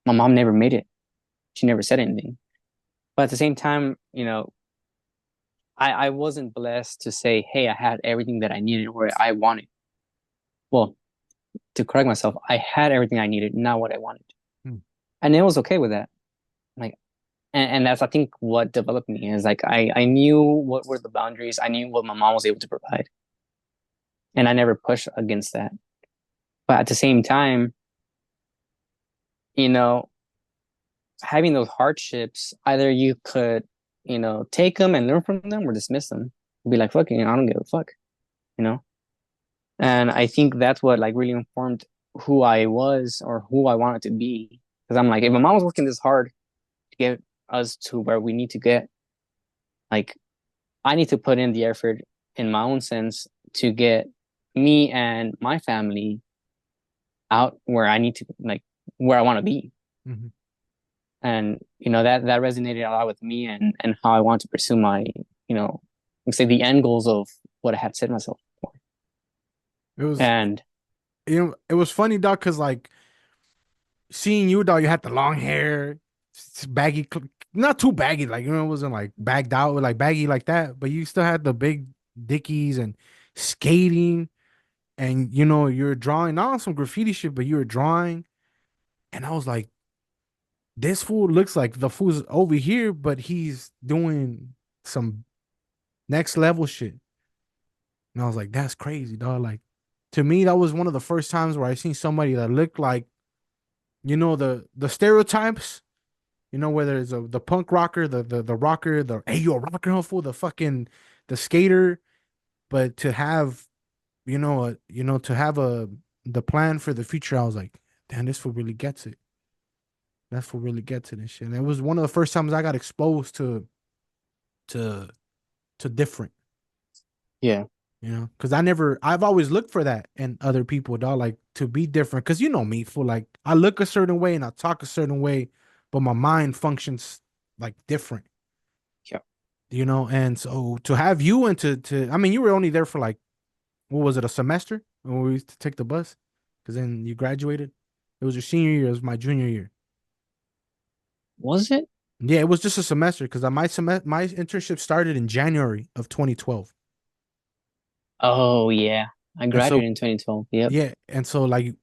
My mom never made it. She never said anything. But at the same time, I wasn't blessed to say, hey, I had everything that I needed or I wanted. Well, to correct myself, I had everything I needed, not what I wanted. Hmm. And it was okay with that. Like, and that's, I think, what developed me is like, I knew what were the boundaries. I knew what my mom was able to provide. And I never pushed against that. But at the same time, you know, having those hardships, either you could, take them and learn from them or dismiss them. Be like, fuck it, I don't give a fuck, you know? And I think that's what like really informed who I was or who I wanted to be. Because I'm like, if my mom was working this hard to get us to where we need to get, like, I need to put in the effort in my own sense to get me and my family out where I need to, like, where I want to be. Mhm. And that resonated a lot with me, and how I want to pursue my, let's say, the end goals of what I had set myself for. It was, And it was funny, dog, because like seeing you, dog, you had the long hair, baggy, not too baggy, like it wasn't like bagged out, like baggy like that, but you still had the big dickies and skating, and you're drawing not on some graffiti shit, but you were drawing, and I was like, this fool looks like the fool's over here, but he's doing some next level shit, and I was like, that's crazy, dog. Like to me, that was one of the first times where I seen somebody that looked like the stereotypes. Whether it's the punk rocker, the rocker, the hey you a rocker, huh, fool, the fucking the skater, but to have to have the plan for the future, I was like, damn, this fool really gets it. That fool really gets it and shit. And it was one of the first times I got exposed to different, yeah, because I've always looked for that in other people, dog, like to be different. Because me, fool, like I look a certain way and I talk a certain way, but my mind functions like different. yeah. And so to have you and I mean, you were only there for like, what was it, a semester when we used to take the bus? Because then you graduated. It was your senior year. It was my junior year. Was it? Yeah, it was just a semester because my internship started in January of 2012. Oh yeah, I And so graduated in 2012. Yep. yeah, and so like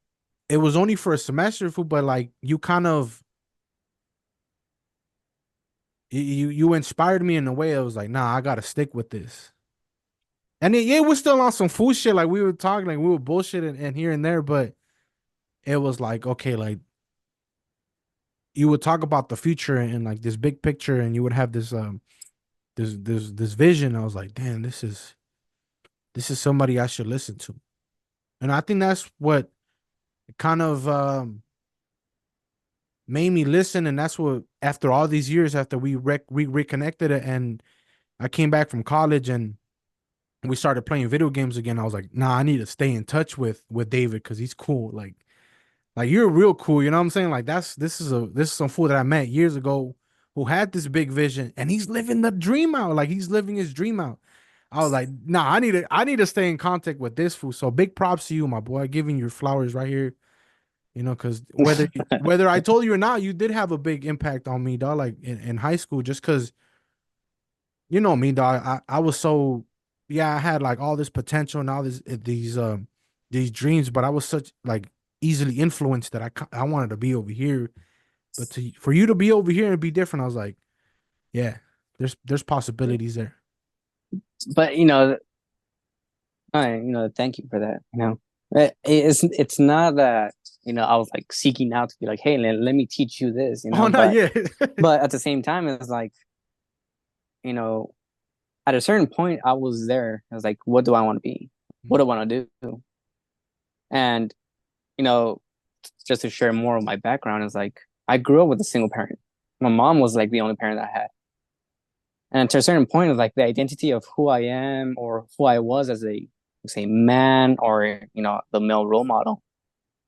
it was only for a semester, but like you kind of you inspired me in a way. I was like, nah, I gotta stick with this. And it was still on some fool shit. Like we were talking, like we were bullshitting and here and there, but it was like, okay, like you would talk about the future and like this big picture, and you would have this vision. I was like, damn, this is somebody I should listen to. And I think that's what kind of made me listen. And that's what, after all these years, after we reconnected, and I came back from college and we started playing video games again, I was like, nah, I need to stay in touch with David because he's cool. Like you're real cool, you know what I'm saying? Like this is some fool that I met years ago who had this big vision, and he's living the dream out. Like he's living his dream out. I was like, nah, I need to stay in contact with this fool. So big props to you, my boy, giving your flowers right here. Because whether I told you or not, you did have a big impact on me, dog. Like in high school, just because me, dog. I was so, yeah, I had like all this potential and all these dreams, but I was such like easily influenced that I wanted to be over here. But for you to be over here and be different, I was like, yeah, there's possibilities there. But thank you for that. It's not that I was like seeking out to be like, hey, let me teach you this. Oh, not But yet. but at the same time, it's like, you know, at a certain point, I was there. I was like, what do I want to be? What do I want to do? And you know, just to share more of my background, is like I grew up with a single parent. My mom was like the only parent I had. And to a certain point, of like the identity of who I am or who I was as a, say, man, or the male role model,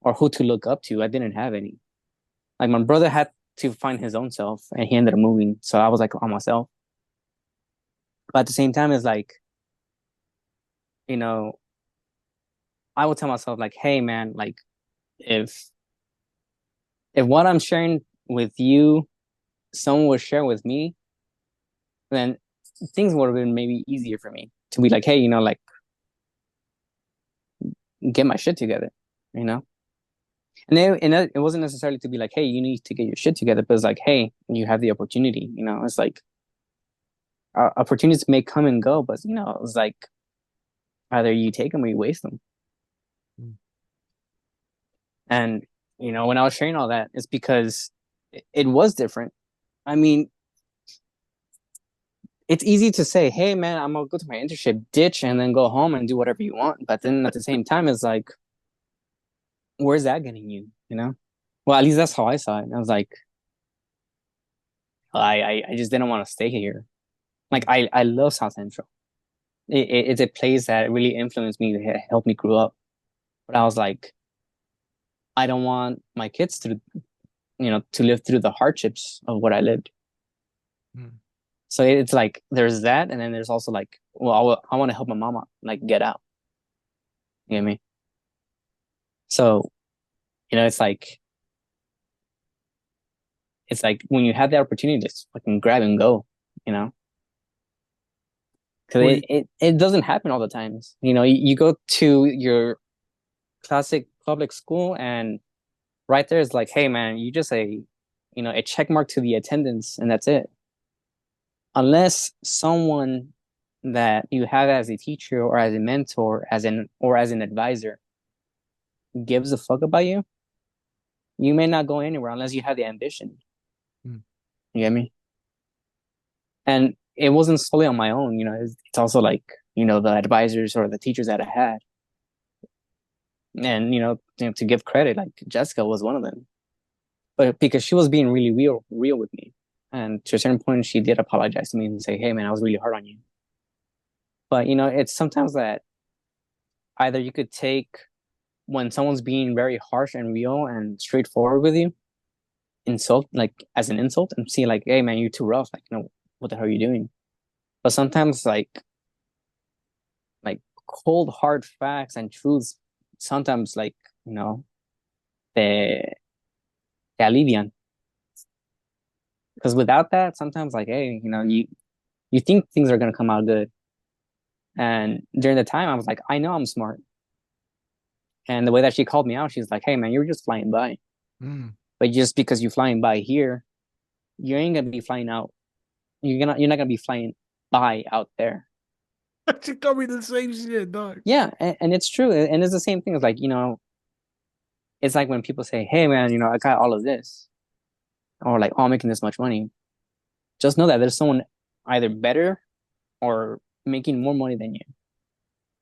or who to look up to, I didn't have any. Like my brother had to find his own self, and he ended up moving, so I was like on myself. But at the same time, it's like, you know I would tell myself like, hey man, like if what I'm sharing with you, someone would share with me, then things would have been maybe easier for me to be like, hey, like get my shit together, you know. And it wasn't necessarily to be like, hey, you need to get your shit together, but it's like, hey, you have the opportunity. It's like opportunities may come and go, but it's like either you take them or you waste them. Mm. And when I was sharing all that, it's because it was different. I mean, it's easy to say, hey man, I'm gonna go to my internship, ditch, and then go home and do whatever you want. But then at the same time, it's like, where's that getting you? Well, at least that's how I saw it. I was like, I just didn't want to stay here. Like I love South Central. It's a place that really influenced me, that helped me grow up. But I was like, I don't want my kids to live through the hardships of what I lived. Mm. So it's like there's that, and then there's also like, well, I want to help my mama like get out. You know what I mean? So it's like when you have the opportunity, just fucking grab and go. You know, because Well, it doesn't happen all the times. You go to your classic public school, and right there is like, hey man, you just a check mark to the attendance, and that's it. Unless someone that you have as a teacher or as a mentor, as an advisor, gives a fuck about you, you may not go anywhere unless you have the ambition. mm. You get me? And it wasn't solely on my own. It's also like the advisors or the teachers that I had, and to give credit, like Jessica was one of them, but because she was being really real with me, and to a certain point, she did apologize to me and say, "Hey, man, I was really hard on you." But it's sometimes that either you could take when someone's being very harsh and real and straightforward with you, insult like as an insult, and see like, hey man, you're too rough. Like, what the hell are you doing? But sometimes like cold hard facts and truths, sometimes like te, te alivian. Because without that, sometimes like, hey, you think things are gonna come out good. And during the time I was like, I know I'm smart. And the way that she called me out, she's like, hey man, you're just flying by. Mm. But just because you're flying by here, you ain't gonna be flying out. You're not gonna be flying by out there. She told me the same shit, dog. Yeah, and it's true. And it's the same thing. It's like, it's like when people say, hey man, I got all of this. Or like, oh, I'm making this much money. Just know that there's someone either better or making more money than you.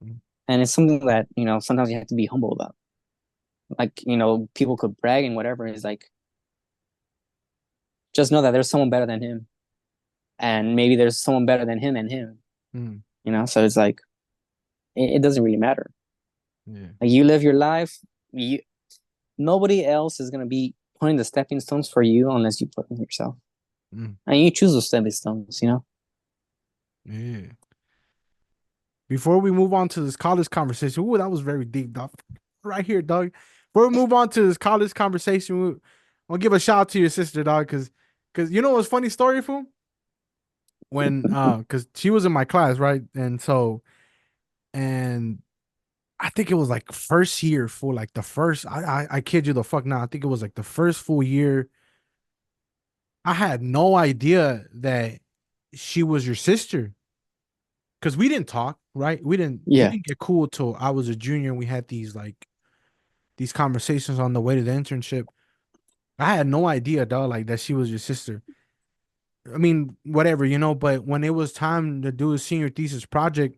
Mm. And it's something that, sometimes you have to be humble about. Like, people could brag and whatever. It's like, just know that there's someone better than him. And maybe there's someone better than him and him. Mm. So it's like, it doesn't really matter. Yeah. Like, you live your life. Nobody else is going to be putting the stepping stones for you unless you put them yourself. Mm. And you choose those stepping stones. Yeah. Before we move on to this college conversation, ooh, that was very deep, dog. Right here, dog. Before we move on to this college conversation, I'll give a shout out to your sister, dog, because you know what's funny story, fool? When because she was in my class, right? And I think it was like first year, full like the first. I kid you the fuck not. I think it was like the first full year. I had no idea that she was your sister because we didn't talk, right? We Yeah. didn't get cool till I was a junior and we had these conversations on the way to the internship. I had no idea, dog, like that she was your sister. I mean, whatever, but when it was time to do a senior thesis project,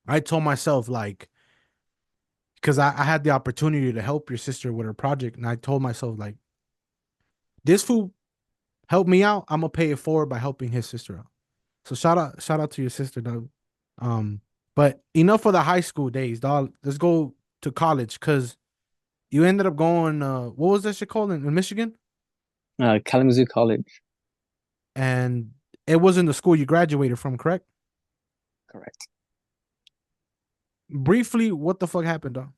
I told myself, like, because I had the opportunity to help your sister with her project, and I told myself, like, this fool helped me out, I'm gonna pay it forward by helping his sister out. So shout out to your sister, dog. Um, but enough of the high school days, dog. Let's go to college because you ended up going. What was that shit called in Michigan? Kalamazoo College. And it wasn't the school you graduated from, correct? Correct. Briefly, what the fuck happened, dog?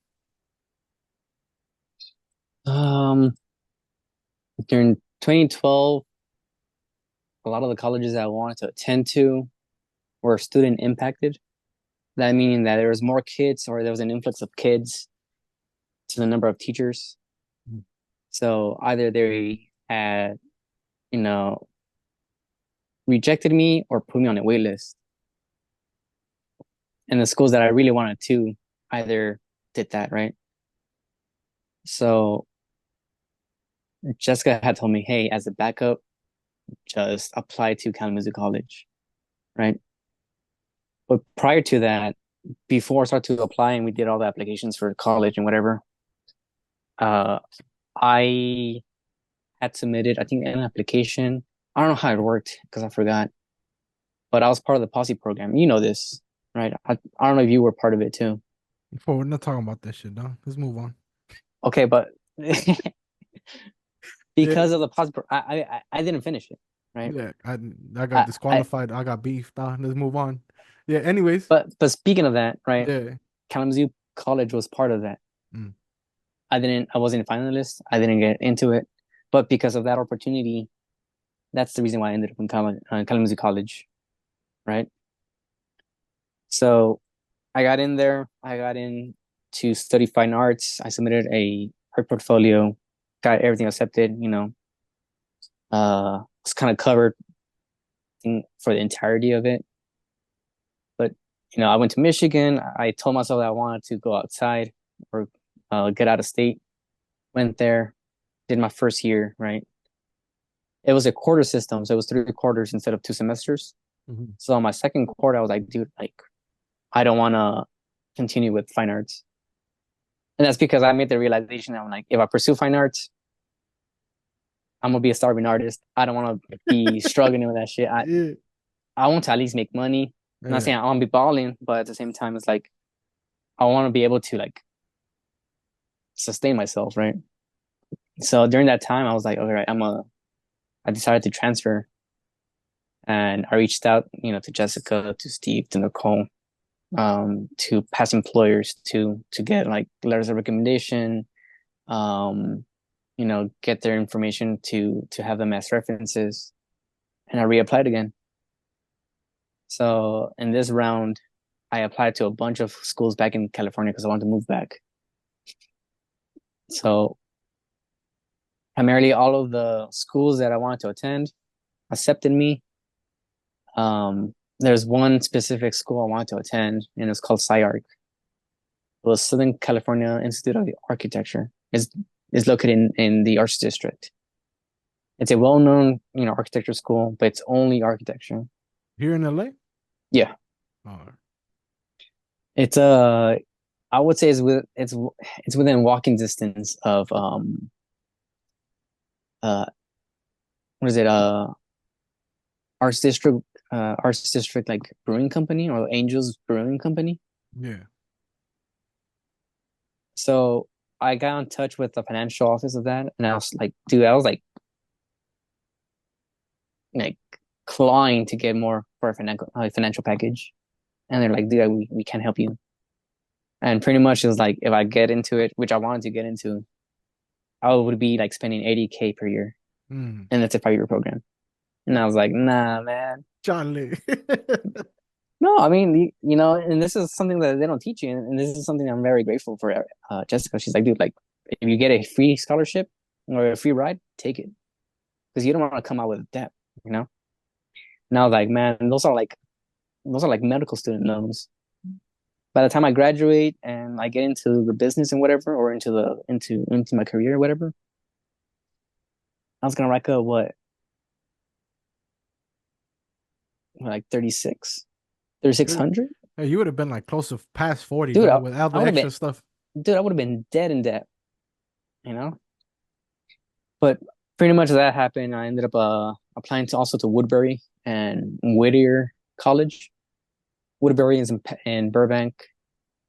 Um, During 2012, a lot of the colleges that I wanted to attend to were student impacted. That meaning that there was more kids, or there was an influx of kids to the number of teachers. Mm. So either they had, you know, rejected me or put me on a wait list. And the schools that I really wanted to either did that, right? So Jessica had told me, hey, as a backup, just apply to Kalamazoo College, right? But prior to that, before I started to apply and we did all the applications for college and whatever, Uh, I had submitted, I think, an application. I don't know how it worked because I forgot, but I was part of the posse program. You know this, right? I don't know if you were part of it too. Before we're not talking about this shit, though. Let's move on. Okay, but Yeah, because of the posse, I didn't finish it, right? yeah. I got I disqualified. I got beef. Dog. Let's move on. Yeah. Anyways. but speaking of that, right? Yeah. Kalamazoo College was part of that. Mm. I wasn't a finalist. I didn't get into it, but because of that opportunity, that's the reason why I ended up in Kalamazoo College, right? So I got in there. I got in to study fine arts. I submitted a art portfolio, got everything accepted. Was kind of covered for the entirety of it. But I went to Michigan. I told myself that I wanted to go outside or get out of state. Went there, did my first year. Right, it was a quarter system, so it was 3 quarters instead of 2 semesters. Mhm. So on my second quarter, I was like, dude, like I don't want to continue with fine arts. And that's because I made the realization that I'm like, if I pursue fine arts, I'm gonna be a starving artist. I don't want to be struggling with that shit. Yeah. I want to at least make money. I'm not Yeah. saying I want to be balling, but at the same time, it's like I want to be able to like sustain myself, right? So during that time, I was like, all right, I decided to transfer, and I reached out, to Jessica, to Steve, to Nicole, to past employers to get like letters of recommendation, um, get their information to have them as references, and I reapplied again. So in this round, I applied to a bunch of schools back in California because I wanted to move back. So primarily all of the schools that I wanted to attend accepted me. There's one specific school I wanted to attend, and it's called SciArc. It was Southern California Institute of Architecture. Is located in the Arts District. It's a well-known, architecture school, but it's only architecture. Here in LA? Yeah, Oh, it's I would say it's within walking distance of uh what is it Arts District Arts District like Brewing Company or Angels Brewing Company. yeah. So I got in touch with the financial office of that, and I was like, dude, I was like clawing to get more for a financial package, and they're like, dude, we can't help you. And pretty much it was like if I get into it, which I wanted to get into, I would be like spending 80K per year, Mm. and that's a 5 year program. And I was like, nah, man. Charlie. No, I mean, and this is something that they don't teach you, and this is something I'm very grateful for. Jessica, she's like, dude, like, if you get a free scholarship or a free ride, take it because you don't want to come out with debt, you know. And I was like, man, those are like medical student loans. By the time I graduate and I get into the business and whatever, or into my career or whatever, I was gonna rack up what, like 3600. Hey, you would have been like close to past 40, Dude, dog, without I the would have been, extra stuff. dude, I would have been dead in debt, you know. But pretty much that happened. I ended up applying to also to Woodbury and Whittier College. Woodbury is in Burbank.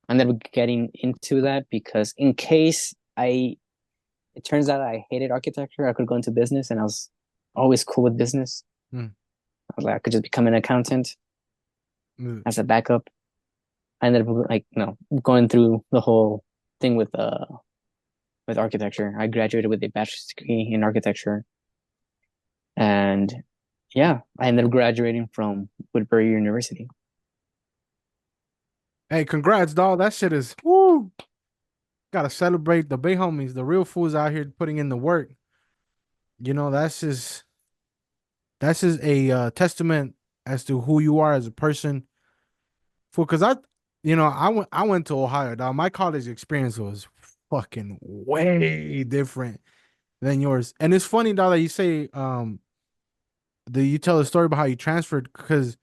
I ended up getting into that because in case it turns out I hated architecture, I could go into business, and I was always cool with business. Mm. I was like, I could just become an accountant Mm. as a backup. I ended up like, going through the whole thing with architecture. I graduated with a bachelor's degree in architecture, and yeah, I ended up graduating from Woodbury University. Hey, congrats, dog. That shit is woo. Gotta celebrate the big homies, the real fools out here putting in the work. That's just a testament as to who you are as a person. For because I went to Ohio, dog. My college experience was fucking way different than yours. And it's funny, dog, that you say that you tell the story about how you transferred because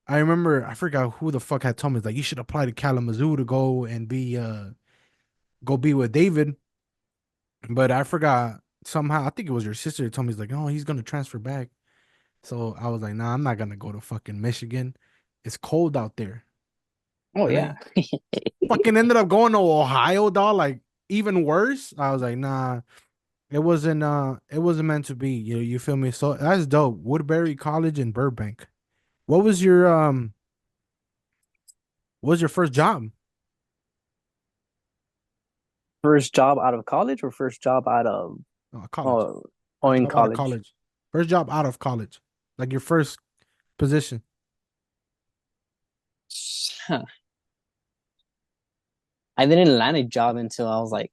I remember I forgot who the fuck had told me like you should apply to Kalamazoo to go and be with David. But I forgot somehow. I think it was your sister that told me, he's like, oh, he's gonna transfer back. So I was like, nah, I'm not gonna go to fucking Michigan. It's cold out there. Oh And yeah. then fucking ended up going to Ohio, dog. Like even worse. I was like, nah, it wasn't meant to be. You feel me? So that's dope. Woodbury College in Burbank. What was your what was your first job? First job out of college or first job out of College. oh, oh First in job out of college? college. First job out of college. Like your first position. Huh. I didn't land a job until I was like,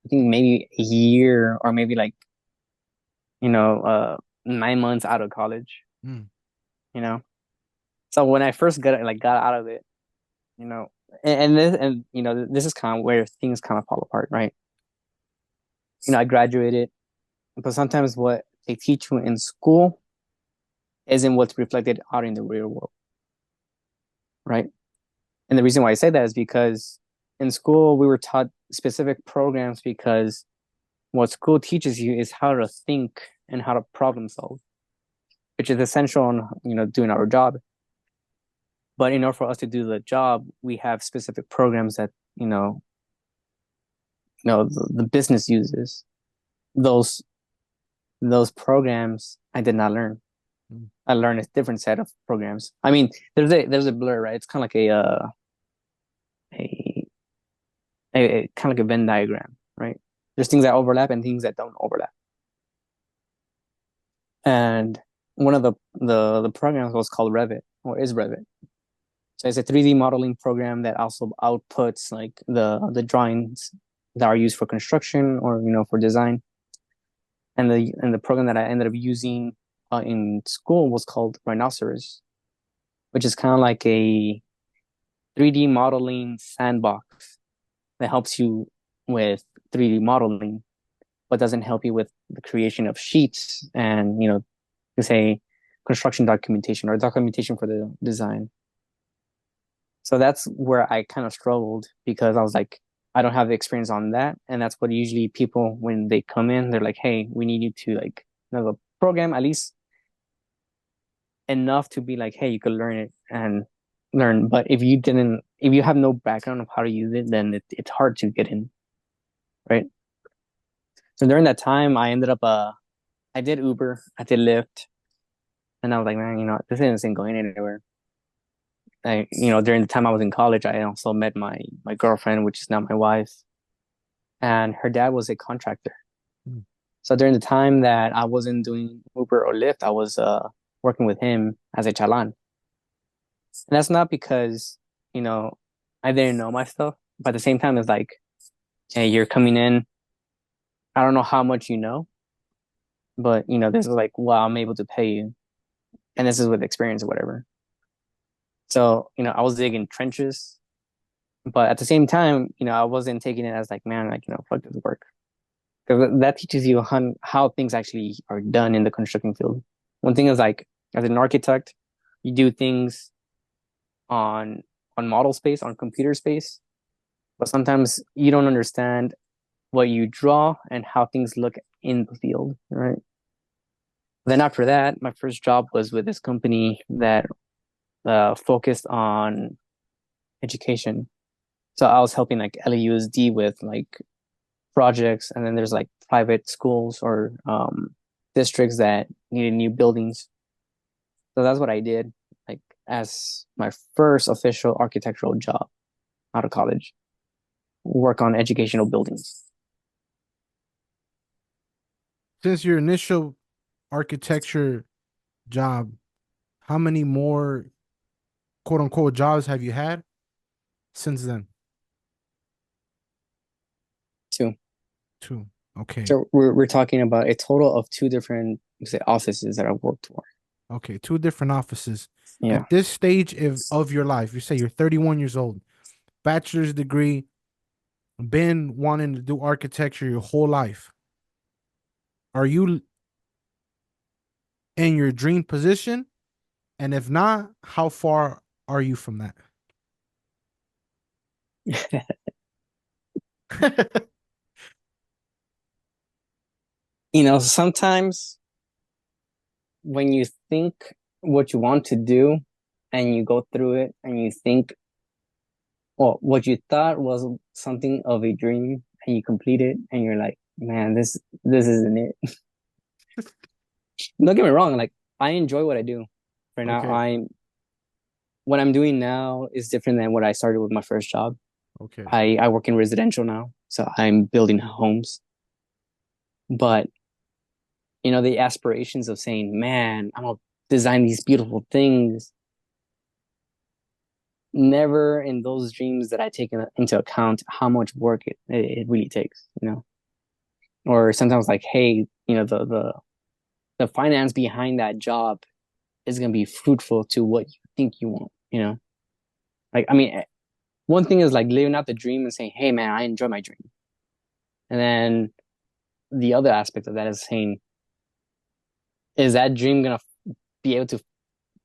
I think maybe a year or maybe like, you know, 9 months out of college, Mm. you know. So when I first got out of it, you know, and you know, this is kind of where things kind of fall apart, right? You know, I graduated, but sometimes what they teach you in school isn't what's reflected out in the real world, right? And the reason why I say that is because in school we were taught specific programs because what school teaches you is how to think and how to problem solve, which is essential in doing our job. But in order for us to do the job, we have specific programs that the business uses. Those those programs I did not learn. Mm. I learned a different set of programs. I mean, there's a blur, right? It's kind of like a, a kind of like a Venn diagram, right? There's things that overlap and things that don't overlap. And one of the programs was called Revit or is Revit. So it's a 3D modeling program that also outputs like the drawings that are used for construction or for design. And the program that I ended up using in school was called Rhinoceros, which is kind of like a 3D modeling sandbox that helps you with 3D modeling, but doesn't help you with the creation of sheets and say construction documentation or documentation for the design. So that's where I kind of struggled because I was like, I don't have the experience on that. And that's what usually people, when they come in, they're like, hey, we need you to like have a program at least enough to be like, hey, you could learn it and learn. But if you have no background of how to use it, then it's hard to get in, right? So during that time, I ended up, I did Uber, I did Lyft, and I was like, man, this isn't going anywhere. During the time I was in college, I also met my girlfriend, which is now my wife, and her dad was a contractor. Mm. So during the time that I wasn't doing Uber or Lyft, I was working with him as a chalan. And that's not because, you know, I didn't know my stuff, but at the same time, it's like, hey, you're coming in. I don't know how much you know, but this is like, well, I'm able to pay you, and this is with experience or whatever. So I was digging trenches, but at the same time, I wasn't taking it as like, man, like fuck this work, because that teaches you how things actually are done in the construction field. One thing is like, as an architect, you do things on model space, on computer space, but sometimes you don't understand what you draw and how things look in the field, right? Then after that, my first job was with this company that focused on education. So I was helping like LAUSD with like projects, and then there's like private schools or districts that needed new buildings. So that's what I did, like as my first official architectural job out of college, work on educational buildings. Since your initial architecture job, how many more quote unquote jobs have you had since then? Too. Two. Okay. So we're talking about a total of two different say offices that I've worked for. Okay. Two different offices. Yeah. At this stage of your life, you say you're 31 years old, bachelor's degree, been wanting to do architecture your whole life. Are you in your dream position? And if not, how far are you from that? Sometimes when you think what you want to do and you go through it and you think, well, what you thought was something of a dream and you complete it and you're like, man, this isn't it. Don't get me wrong, like I enjoy what I do. Right now, Okay. what I'm doing now is different than what I started with my first job. Okay. I work in residential now, so I'm building homes. But the aspirations of saying, man, I'm gonna design these beautiful things. Never in those dreams that I take into account how much work it really takes. Or sometimes like, hey, the finance behind that job is gonna be fruitful to what you think you want. Like, I mean, one thing is like living out the dream and saying, hey man, I enjoy my dream. And then the other aspect of that is saying, is that dream gonna be able to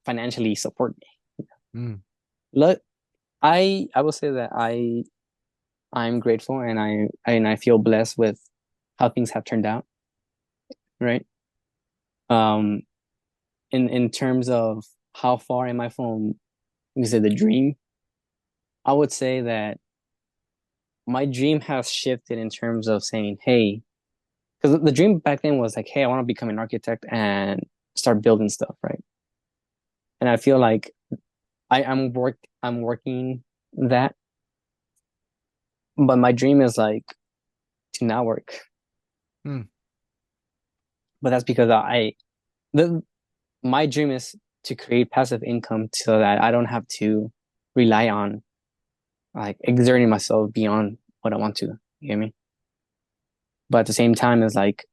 financially support me? Mm. Look, I will say that I'm grateful and I feel blessed with how things have turned out, right? Um, in terms of how far am I from, you say, the dream, I would say that my dream has shifted in terms of saying, hey, because the dream back then was like, hey, I want to become an architect and start building stuff, right? And I feel like I'm working that, but my dream is like to not work. Mm. But that's because the my dream is to create passive income so that I don't have to rely on like exerting myself beyond what I want to. You get me? But at the same time, it's like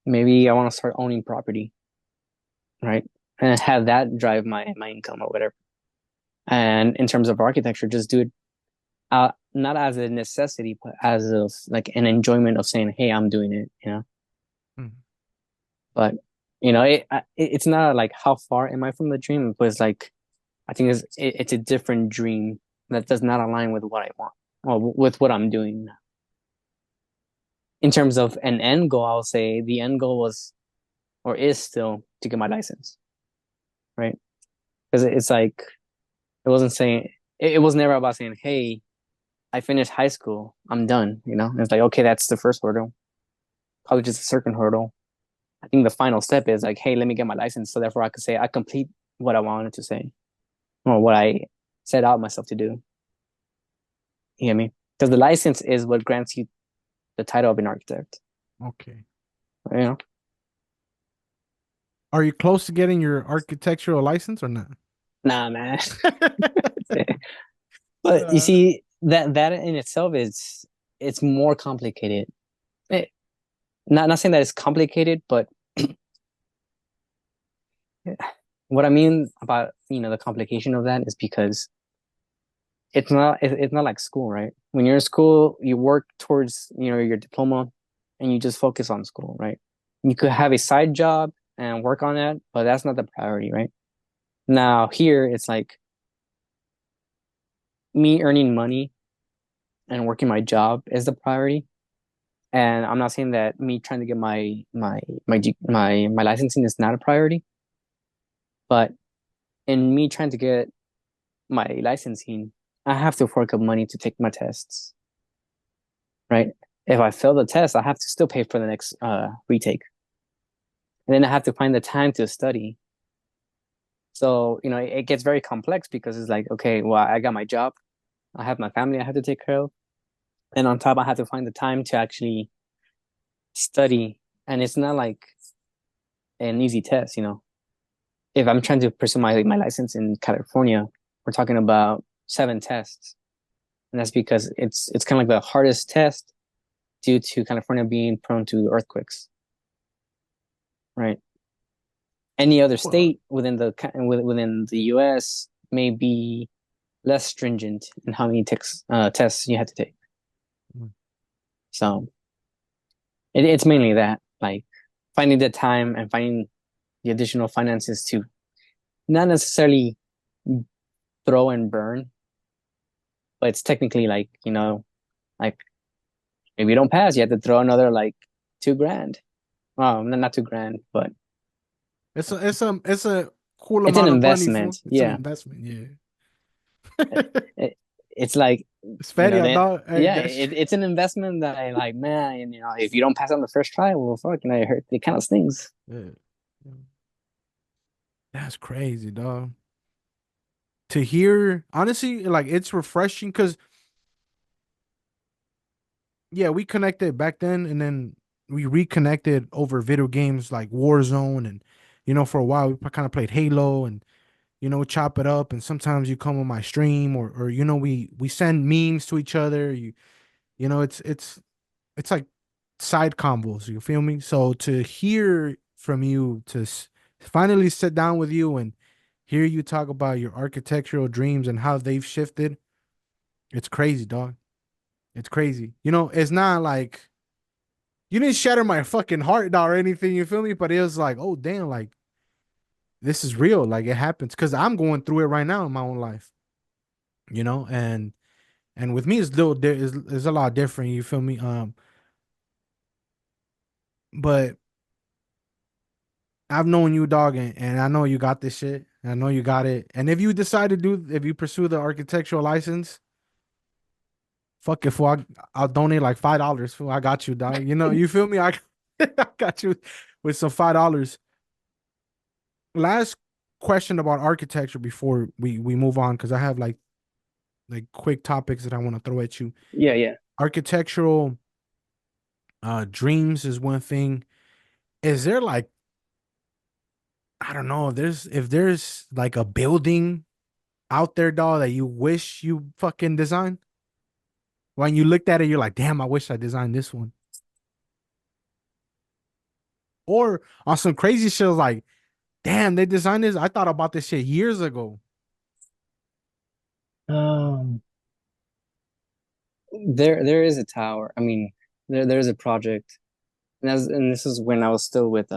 maybe I want to start owning property, right? And have that drive my income or whatever. And in terms of architecture, just do it not as a necessity, but as of like an enjoyment of saying, "Hey, I'm doing it." Mm. But it's not like how far am I from the dream, but it's like I think it's a different dream that does not align with what I want or with what I'm doing. In terms of an end goal, I'll say the end goal was or is still to get my license, right? Because it's like it wasn't saying it was never about saying, "Hey, I finished high school, I'm done." It's like, okay, that's the first hurdle. College is the second hurdle. I think the final step is like, hey, let me get my license, so therefore I could say I complete what I wanted to say or what I set out myself to do. You get me? Because the license is what grants you the title of an architect. Okay. You know? Are you close to getting your architectural license or not? Nah, man. But you Uh, see, that in itself is it's more complicated. It, not saying that it's complicated, but what I mean about the complication of that is because it's not like school, right? When you're in school, you work towards your diploma, and you just focus on school, right? You could have a side job and work on that, but that's not the priority, right? Now here, it's like me earning money and working my job is the priority. And I'm not saying that me trying to get my licensing is not a priority, but in me trying to get my licensing, I have to fork up money to take my tests, right? If I fail the test, I have to still pay for the next retake, and then I have to find the time to study. So it gets very complex because it's like, okay, well, I got my job, I have my family I have to take care of, and on top, I have to find the time to actually study, and it's not like an easy test. If I'm trying to pursue my license in California, we're talking about 7 tests, and that's because it's kind of like the hardest test due to California being prone to earthquakes, right? Any other well, state within the U.S. may be less stringent in how many tests you have to take. mm, So it's mainly that, like finding the time and finding the additional finances to not necessarily throw and burn, but it's technically like if you don't pass, you have to throw another like 2 grand. not too grand, but it's a cool it's an amount of money, fool. investment. It's an Yeah. investment, yeah. It, it's like, It's feria, then, dog. Hey, yeah, that's it's an investment that I like, man, and if you don't pass on the first try, well, fuck, it hurt. It kind of stings. yeah. That's crazy, dog. To hear, honestly, like it's refreshing because yeah, we connected back then, and then we reconnected over video games like Warzone, and for a while we kind of played Halo, and chop it up, and sometimes you come on my stream, or we send memes to each other. It's like side combos. You feel me? So to hear from you, finally sit down with you and hear you talk about your architectural dreams and how they've shifted, it's crazy, dog. It's crazy. It's not like you didn't shatter my fucking heart dog, or anything. You feel me? But it was like, oh damn, like this is real. Like it happens because I'm going through it right now in my own life. And with me it's little is a lot different. You feel me? But I've known you, dog, and I know you got this shit. I know you got it. And if you pursue the architectural license, fuck it, fool. I'll donate like $5. Fool. I got you, dog. You feel me? I got you with some $5. Last question about architecture before we move on, because I have like quick topics that I want to throw at you. Yeah, yeah. Architectural dreams is one thing. Is there like, I don't know, if there's like a building out there, dog, that you wish you fucking designed? When you looked at it, you're like, damn, I wish I designed this one. Or on some crazy shit, like, damn, they designed this. I thought about this shit years ago. Um, there is a tower. I mean, there's a project, and this is when I was still with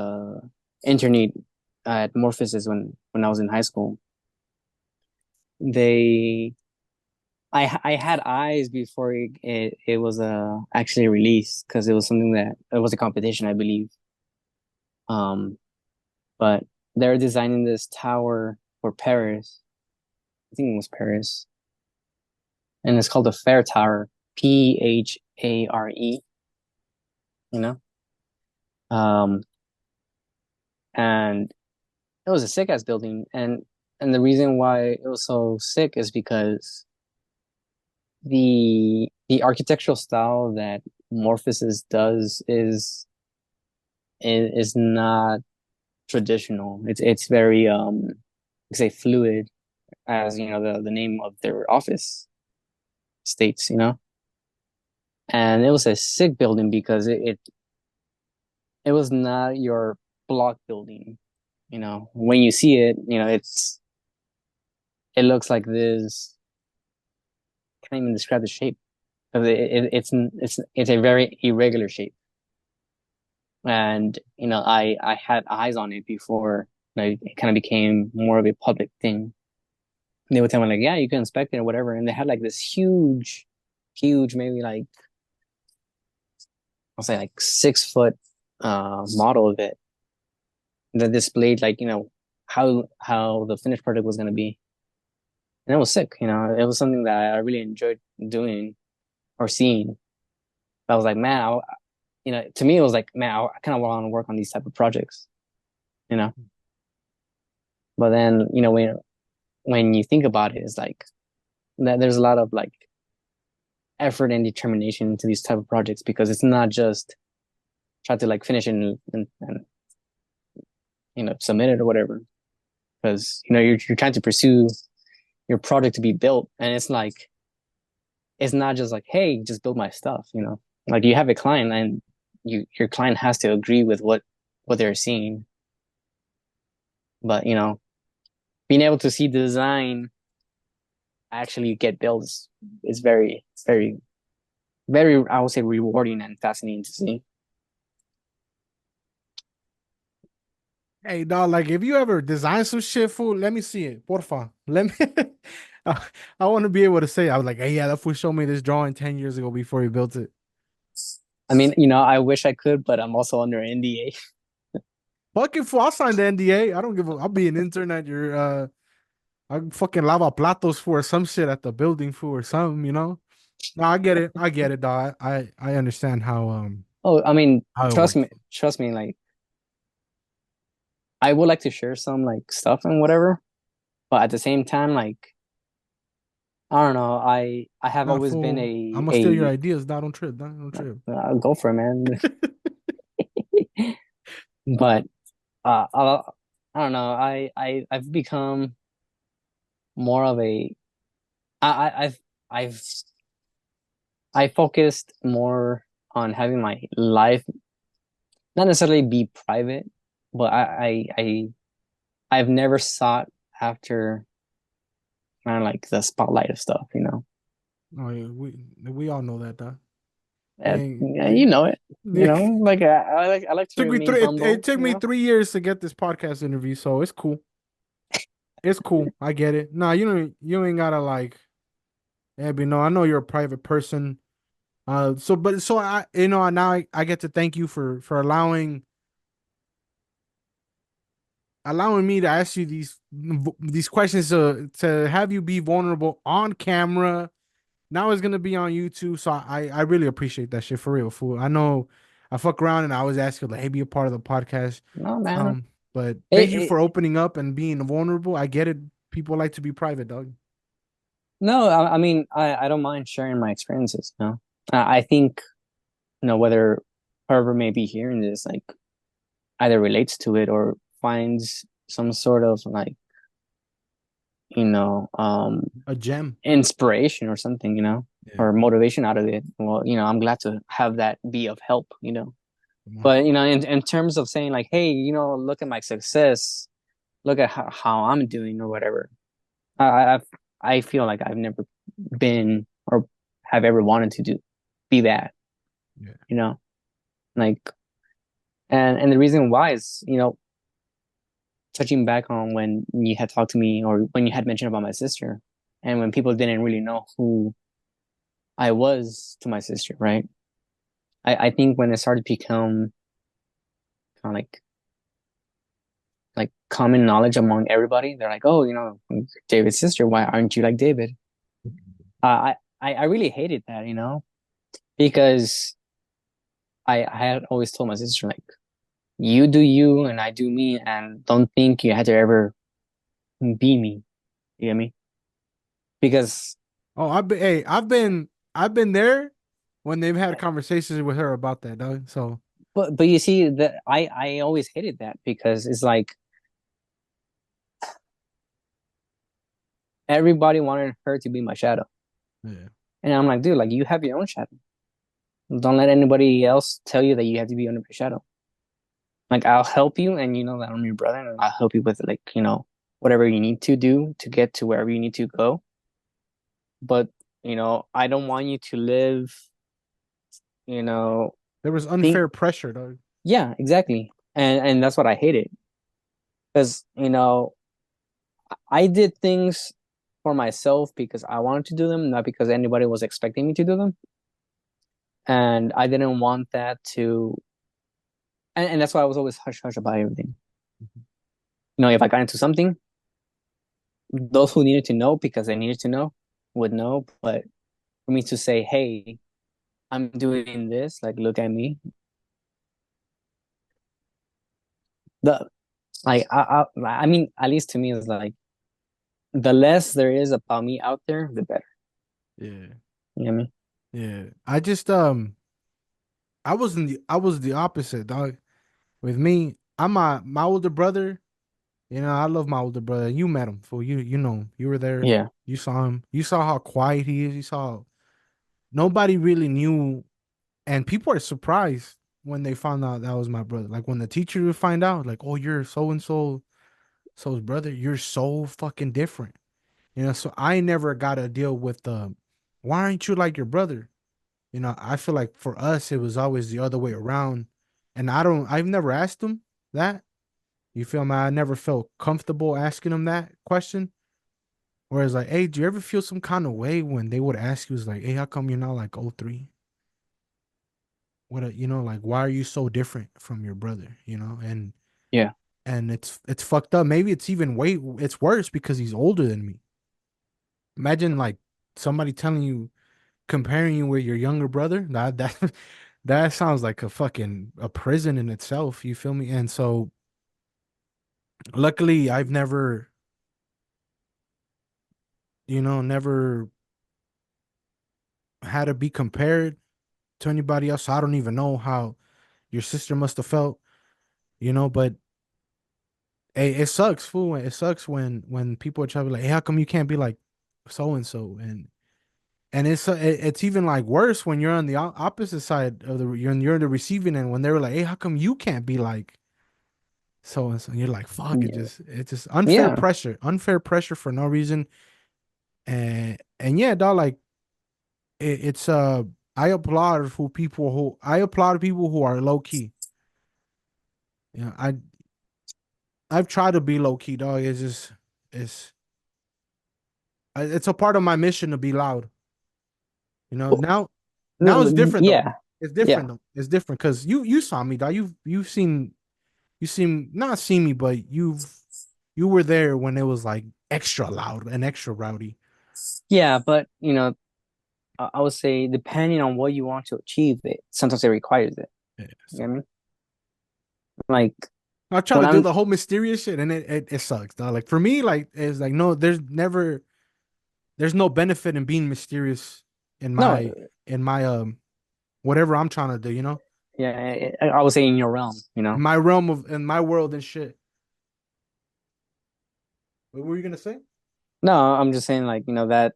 internet at Morphosis when I was in high school. They I had eyes before it was actually released because it was something that it was a competition, I believe. Um, but they're designing this tower for Paris. I think it was Paris, and it's called the Fair Tower, Phare. You know, um, and it was a sick ass building, and the reason why it was so sick is because the architectural style that Morphosis does is not traditional. It's very say fluid, as the name of their office states. And it was a sick building because it was not your block building. When you see it, it looks like this. Can't even describe the shape because it's a very irregular shape. And I had eyes on it before it kind of became more of a public thing. They would tell me like, yeah, you can inspect it or whatever, and they had like this huge, maybe like I'll say like 6 foot model of it that displayed like how the finished product was gonna be, and it was sick. It was something that I really enjoyed doing or seeing. I was like, man, to me it was like, man, I kind of want to work on these type of projects, you know. But then when you think about it, it's like that there's a lot of like effort and determination into these type of projects because it's not just try to like finish it and submit it or whatever. Because you're trying to pursue your project to be built, and it's not just like, hey, just build my stuff. Like you have a client, and your client has to agree with what they're seeing. But being able to see the design actually get built is very, very, very, I would say, rewarding and fascinating to see. Hey, dog, like if you ever design some shit, fool, let me see it. Porfa. Let me I want to be able to say, I was like, hey, yeah, that fool showed me this drawing 10 years ago before he built it. I mean, I wish I could, but I'm also under NDA. Fucking fool, I'll sign the NDA. I don't give a. I'll be an intern at your. I fucking lava platos for some shit at the building for some. No, I get it. I get it, dog. I understand Oh, I mean, how it trust works. me, trust me. Like, I would like to share some like stuff and whatever, but at the same time, like, I don't know. I have Nah, always been fool. I'm a gonna steal your a ideas, dog. Don't trip, dog. Don't trip. go for it, man. But I don't know. I've become more of a I've I focused more on having my life not necessarily be private, but I've never sought after kind of like the spotlight of stuff. Oh yeah, we all know that, dog. We ain't. Yeah, you know it. Yeah. Like I like to Took me remain three. It humble. took me 3 years to get this podcast interview, so it's cool. It's cool. I get it. Nah, you ain't gotta like. Abby, no, I know you're a private person. So I, now I get to thank you for allowing me to ask you these questions to have you be vulnerable on camera. Now it's gonna be on YouTube, so I really appreciate that shit for real, fool. I know I fuck around and I always ask you like, hey, be a part of the podcast. No, man. But thank you It, for opening up and being vulnerable. I get it. People like to be private, dog. no, I mean, I don't mind sharing my experiences. I think whether whoever may be hearing this like either relates to it or finds some sort of like you know um A gem. inspiration or something, Yeah. or motivation out of it. Well, I'm glad to have that be of help. Come on. But in terms of saying like, hey, look at my success, look at how I'm doing or whatever. I I feel like I've never been or have ever wanted to be that, Yeah. you know, like, and the reason why is, touching back on when you had talked to me or when you had mentioned about my sister and when people didn't really know who I was to my sister, right? I think when it started to become kind of like common knowledge among everybody, they're like, oh, David's sister, why aren't you like David? I really hated that, because I had always told my sister like, you do you and I do me, and don't think you had to ever be me. You get me? Because, Oh, I've been there when they've had conversations with her about that, dog. So but you see that I always hated that because it's like everybody wanted her to be my shadow, yeah. and I'm like, dude, like you have your own shadow. Don't let anybody else tell you that you have to be under my shadow. Like I'll help you, and you know that I'm your brother, and I'll help you with like whatever you need to do to get to wherever you need to go. But I don't want you to live, you know, There was think unfair pressure, dog. yeah, exactly. And that's what I hated because I did things for myself because I wanted to do them, not because anybody was expecting me to do them. And I didn't want that to, and that's why I was always hush hush about everything. If I got into something, those who needed to know because they needed to know would know. But for me to say, hey, I'm doing this, like, look at me, the like, I mean, at least to me, it's like the less there is about me out there, the better. Yeah. You know what I mean? Yeah. I was the opposite, dog. With me, I'm my older brother. I love my older brother. You met him, fool. You know him. You were there. Yeah. You saw him. You saw how quiet he is. You saw nobody really knew, and people are surprised when they found out that was my brother. Like when the teacher would find out, like, oh, you're so and so's brother. You're so fucking different. So I never got to deal with why aren't you like your brother? I feel like for us it was always the other way around. And I've never asked him that. You feel me? I never felt comfortable asking him that question. Whereas like, hey, do you ever feel some kind of way when they would ask you, it's like, hey, how come you're not like Othree? like why are you so different from your brother, Yeah. and it's fucked up. Maybe it's worse because he's older than me. Imagine like somebody telling you, comparing you with your younger brother. That that sounds like a prison in itself. You feel me? And so luckily I've never, never had to be compared to anybody else. So I don't even know how your sister must have felt, but hey, it sucks, fool. It sucks when people try to be like, hey, how come you can't be like so and so? And it's even like worse when you're on the opposite side of you're in the receiving end when they were like, hey, how come you can't be like so and so? You're like, fuck, Yeah. it's just Yeah. unfair pressure for no reason. And yeah, dog, like it's I applaud people who are low key. I've tried to be low key, dog. It's it's a part of my mission to be loud. Well, Now it's different though. yeah. It's Yeah. different though. It's different because you saw me, dog. You seem not see me, but you were there when it was like extra loud and extra rowdy. Yeah. But, I would say depending on what you want to achieve, it sometimes it requires it. Yeah, You so know what I mean? Like I try when to do I'm the whole mysterious shit, and it sucks, dog. Like for me, like it's like no, there's no benefit in being mysterious in no, my whatever I'm trying to do, yeah, I would say in your realm, in my realm of in my world and shit. What were you gonna say? No, I'm just saying like, that,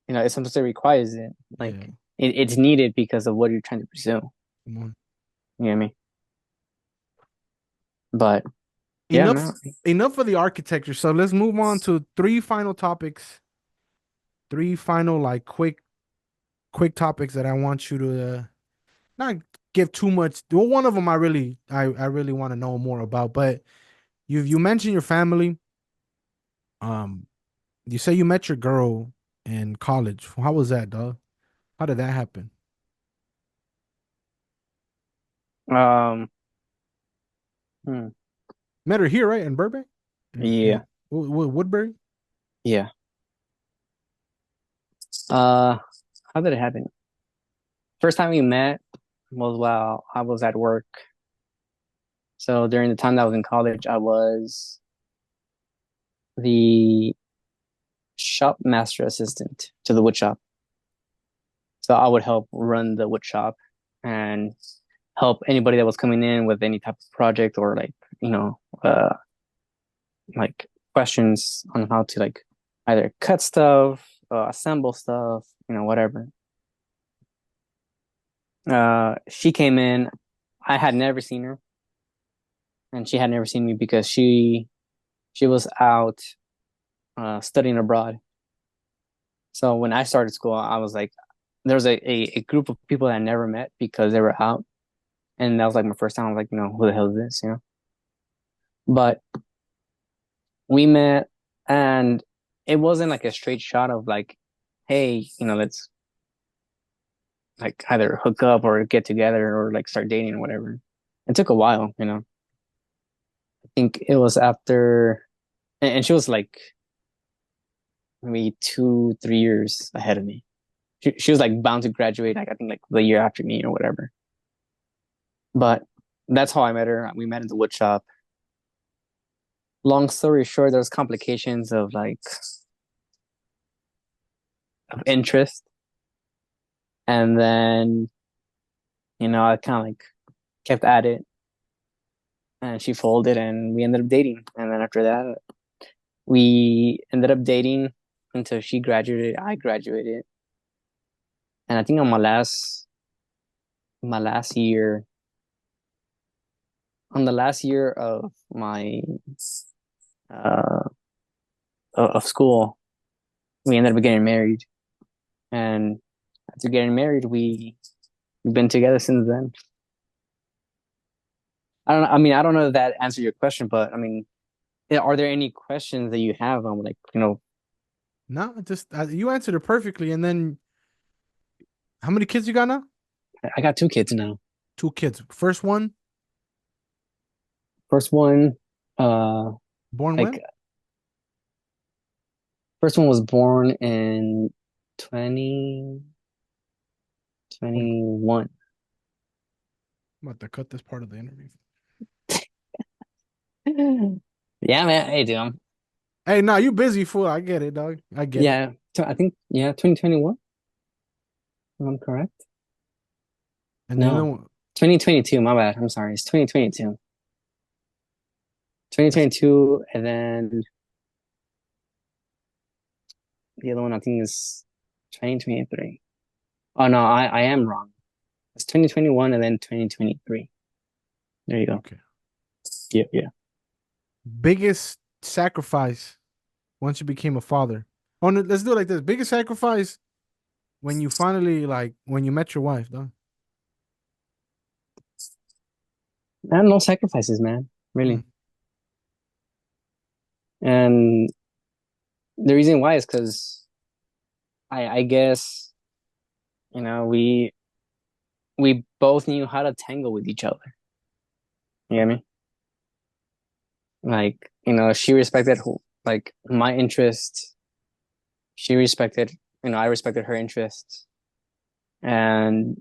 it sometimes it requires it. Yeah, Like it's needed because of what you're trying to pursue. come on. You know what I mean? But yeah, Enough no. enough of the architecture. So let's move on to three final topics. Three final like quick topics that I want you to not give too much. Well, one of them I really want to know more about, but you mentioned your family. Um, you say you met your girl in college. How was that, dog? How did that happen? Um, hmm, Met her here, right, in Burbank, in yeah, Woodbury. yeah. Uh, how did it happen? First time we met was while I was at work. So during the time that I was in college, I was the shop master assistant to the wood shop. So I would help run the wood shop and help anybody that was coming in with any type of project or you know, uh, like questions on how to like either cut stuff, assemble stuff, whatever. She came in. I had never seen her, and she had never seen me because she was out studying abroad. So when I started school, I was like, there was a group of people that I never met because they were out, and that was like my first time. I was like, who the hell is this? But we met, and it wasn't like a straight shot of like, hey, let's like either hook up or get together or like start dating or whatever. It took a while. I think it was after, and she was like maybe 2, 3 years ahead of me. She was like bound to graduate, like I think like the year after me or whatever. But that's how I met her. We met in the wood shop. Long story short, there was complications of like of interest, and then I kind of like kept at it, and she folded, and we ended up dating. And then after that, we ended up dating until she graduated, I graduated, and I think on my last year, on the last year of my uh of school, we ended up getting married, and after getting married, we've been together since then. I don't know. I mean, I don't know if that answered your question, but I mean, are there any questions that you have on like, No, just you answered it perfectly. And then how many kids you got now? I got two kids now. Two kids. First one, First one, uh, born like when? first one was born in 2021. I'm about to cut this part of the interview. Yeah, man. Hey, dude. Hey, nah, you busy fool. I get it, dog. I get it. Yeah, I think 2021, if I'm correct. And then No, 2022. My bad. I'm sorry. It's 2022. that's 2022, and then the other one I think is 2023. Oh no, I am wrong. It's 2021 and then 2023. There you go. okay. Yeah, yeah. Biggest sacrifice once you became a father. Oh, no, let's do it like this. Biggest sacrifice when you finally like when you met your wife, dog. And no sacrifices, man. Mm, Really. And the reason why is because I guess, we both knew how to tangle with each other. You get me? Like, she respected like my interests. She respected, I respected her interests. And,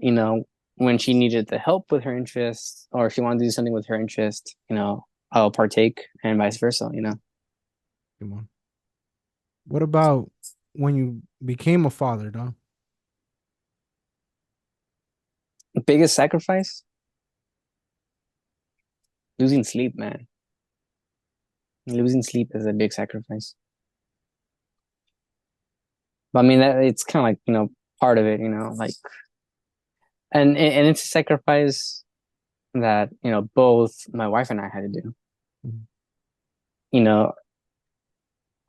when she needed the help with her interests or if she wanted to do something with her interest, I'll partake and vice versa. come on. What about when you became a father, dog? Biggest sacrifice? Losing sleep, man. Losing sleep is a big sacrifice. But I mean, it's kind of like, part of it, like, and it's a sacrifice that, both my wife and I had to do. Mhm. You know,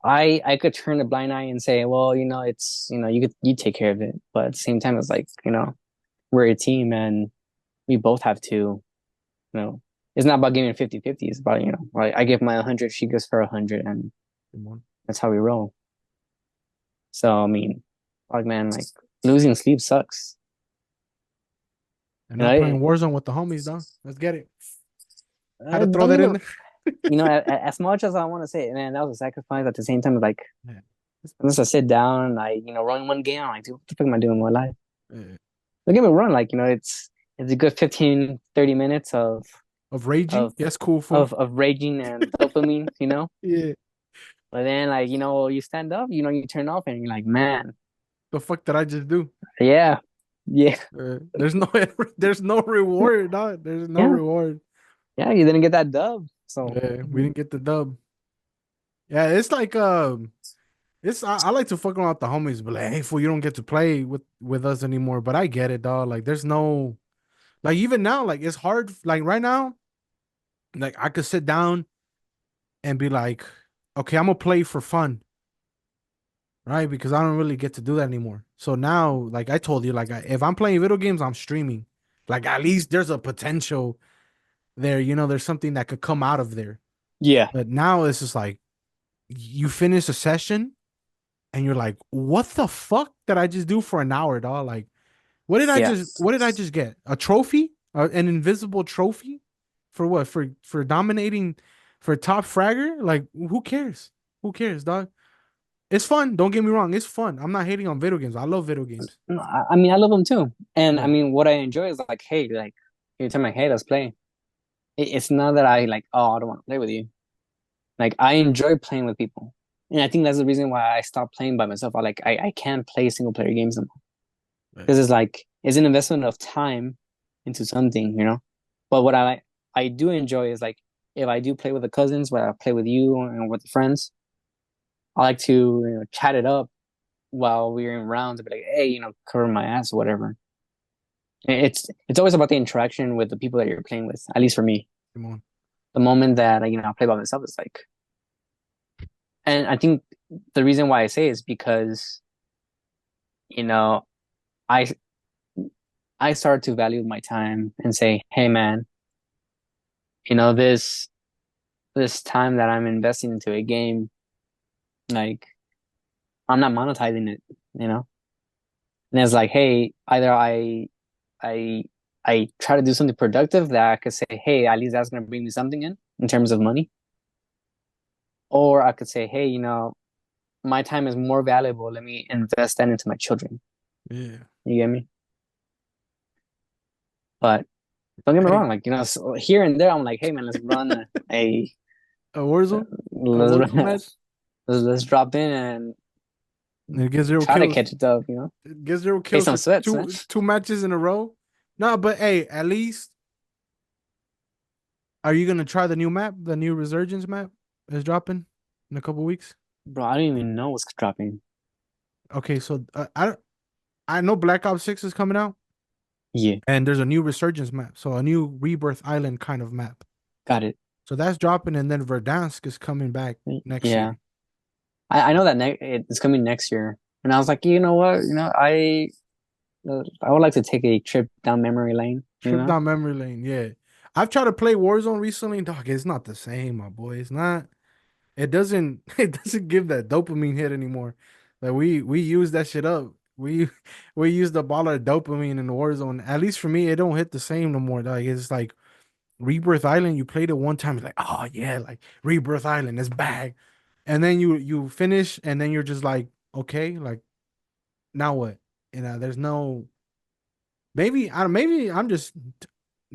I could turn a blind eye and say, well, it's, you take care of it. But at the same time, it's like, we're a team and we both have to, know, it's not about giving 50-50. It's about, like I give my 100, she gives her 100, and Come on. that's how we roll. So, I mean, like, man, like losing sleep sucks. And You know, not playing Warzone with the homies, dog. Let's get it. Had to throw don't that get me, in there. as much as I want to say, man, that was a sacrifice. At the same time, like, Yeah. unless I sit down and I, run one game, I'm like, dude, what the fuck am I doing with my life? Yeah. Don't get me wrong, like, it's a good 15, 30 minutes Of raging. of Yes, cool fool. of raging and dopamine. Yeah. But then, like, you stand up, you turn off and you're like, man, The fuck did I just do? yeah, yeah, There's no there's no reward, dog. There's no yeah, reward. yeah, you didn't get that dub. So, Yeah, we didn't get the dub. Yeah, it's like it's I like to fuck around with the homies, but like, hey, fool, you don't get to play with us anymore. But I get it, dog. Like, there's no like even now, like it's hard. Like right now, like I could sit down and be like, okay, I'm gonna play for fun, right? Because I don't really get to do that anymore. So now, like I told you, like if I'm playing video games, I'm streaming. Like at least there's a potential there. There's something that could come out of there. yeah, But now it's just like you finish a session and you're like, what the fuck did I just do for an hour, dog? Like, yeah, what did I just get? A trophy? An invisible trophy? For what? For dominating for top fragger? Like, who cares? Who cares, dog? It's fun. Don't get me wrong. It's fun. I'm not hating on video games. I love video games. no, I mean, I love them too. And I Yeah. mean, what I enjoy is like, hey, like, you tell me, hey, let's play. It's not that I like, oh, I don't want to play with you. Like, I enjoy playing with people. And I think that's the reason why I stopped playing by myself. I can't play single player games anymore Yeah. because it's like it's an investment of time into something. But what I do enjoy is like if I do play with the cousins, where I play with you and with the friends, I like to chat it up while we're in rounds and be like, hey, cover my ass or whatever. It's always about the interaction with the people that you're playing with, at least for me. Come on. The moment that I play by myself is like, and I think the reason why I say is because you know I I start to value my time and say, hey man, this time that I'm investing into a game, like I'm not monetizing it, and it's like, hey, either I I I try to do something productive that I could say, hey, at least that's gonna bring me something in terms of money. Or I could say, hey, my time is more valuable. Let me invest that into my children. Yeah. You get me? But don't get me Hey, wrong, like, so here and there, I'm like, hey man, let's run a a Warzone? A let's Warzone run, match? let's drop in and It gets zero try to kills. catch it up, It gets zero pay kills some for sweats, man. two matches in a row. No, but hey, at least are you gonna try the new map, the new Resurgence map is dropping in a couple weeks? Bro, I don't even know what's dropping. Okay, so I know Black Ops 6 is coming out, Yeah, and there's a new Resurgence map, so a new Rebirth Island kind of map. got it. So that's dropping, and then Verdansk is coming back next Yeah, year. I know that it's coming next year, and I was like, you know what, I would like to take a trip down memory lane. Trip down memory lane, yeah. I've tried to play Warzone recently, dog. It's not the same, my boy. It's not. It doesn't. It doesn't give that dopamine hit anymore. Like we use that shit up. We we use the ball of dopamine in the Warzone. At least for me, it don't hit the same no more. Like it's like Rebirth Island. You played it one time, it's like, oh yeah, like Rebirth Island is back. And then you finish, and then you're just like, okay, like now what? There's no. Maybe I'm just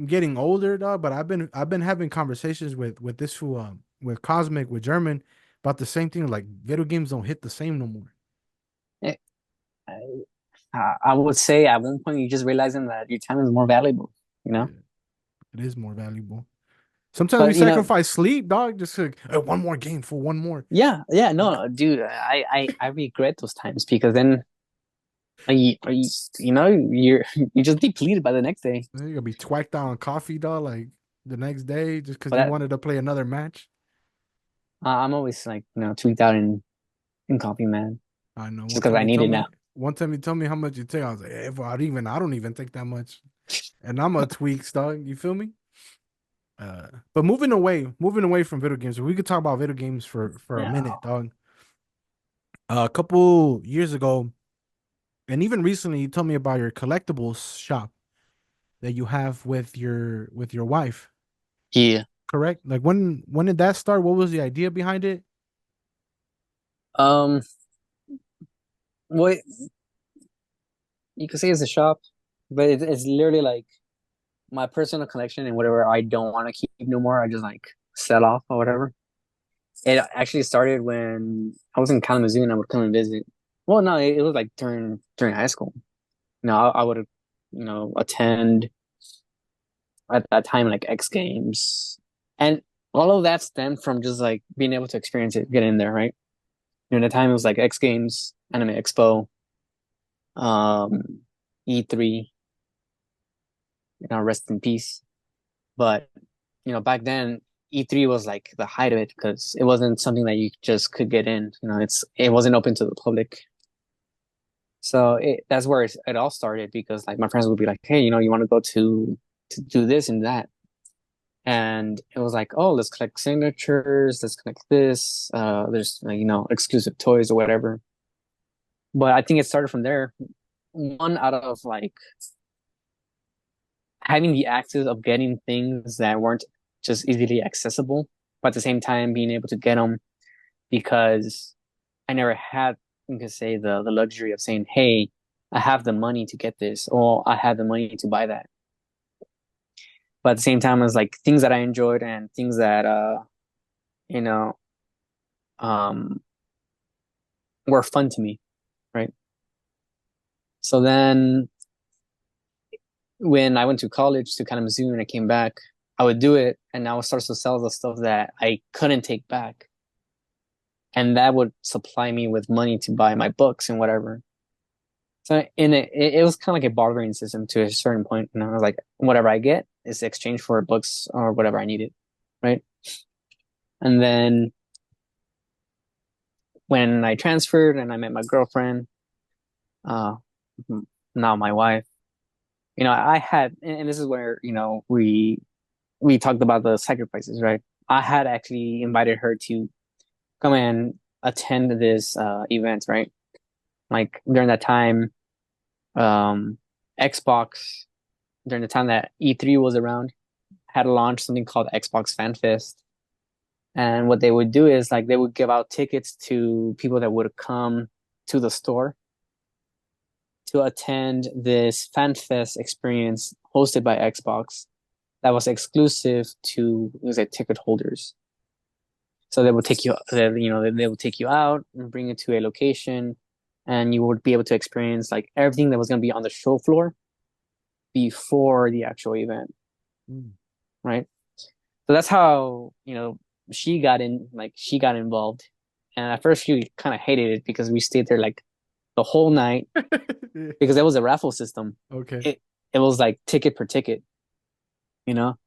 getting older, dog. But I've been having conversations with this fool, with Cosmic, with German, about the same thing. Like video games don't hit the same no more. Eh, I would say at one point you just realizing that your time is more valuable, you know? Yeah, it is more valuable. Sometimes we But sacrifice sleep, dog, just to, one more game for one more. yeah, yeah, no, dude, I regret those times because then you're just depleted by the next day. You're gonna be twacked out on coffee, dog, like the next day just because But you wanted to play another match. I'm always like, tweaked out in coffee, man, I know. just because I need it now. One time you told me how much you take. I was like, hey, bro, I don't even take that much. And I'm a tweaks, dog. You feel me? But moving away from video games, we could talk about video games for a Yeah. minute, dog. A couple years ago, and even recently, you told me about your collectibles shop that you have with your wife, Yeah. correct? Like when did that start? What was the idea behind it? Um, what you could say it's a shop, but it's literally like my personal collection and whatever I don't want to keep no more, I just like sell off or whatever. It actually started when I was in Kalamazoo and I would come and visit. Well, no, it was like during high school. I would, attend at that time like X Games, and all of that stemmed from just like being able to experience it, get in there, right? The time it was like X Games, Anime Expo, um, E3, rest in peace. But back then E3 was like the height of it because it wasn't something that you just could get in. It wasn't open to the public. So that's where it all started because like my friends would be like, hey, you want to go to do this and that. And it was like, oh, let's collect signatures, let's collect this. There's like, exclusive toys or whatever. But I think it started from there. One out of like having the access of getting things that weren't just easily accessible, but at the same time being able to get them because I never had, you could say, the luxury of saying, hey, I have the money to get this, or I have the money to buy that. But at the same time, it's like things that I enjoyed and things that you know, um were fun to me, right? So then when I went to college to Kalamazoo and I came back, I would do it and I would start to sell the stuff that I couldn't take back. And that would supply me with money to buy my books and whatever. So in it was kind of like a bartering system to a certain point. And I was like, whatever I get is exchange for books or whatever I needed, right? And then when I transferred and I met my girlfriend, uh, now my wife, I had, and this is where we talked about the sacrifices, right? I had actually invited her to come and attend this event, right? Like during that time, um, Xbox. during the time that E3 was around, had launched something called Xbox Fan Fest. And what they would do is like they would give out tickets to people that would come to the store to attend this Fan Fest experience hosted by Xbox that was exclusive to, it was like ticket holders. So they would take you, they would take you out and bring you to a location, and you would be able to experience like everything that was going to be on the show floor before the actual event, Mm. right? So that's how, she got involved. And at first she kind of hated it because we stayed there like the whole night because it was a raffle system. Okay. It was like ticket per ticket, you know?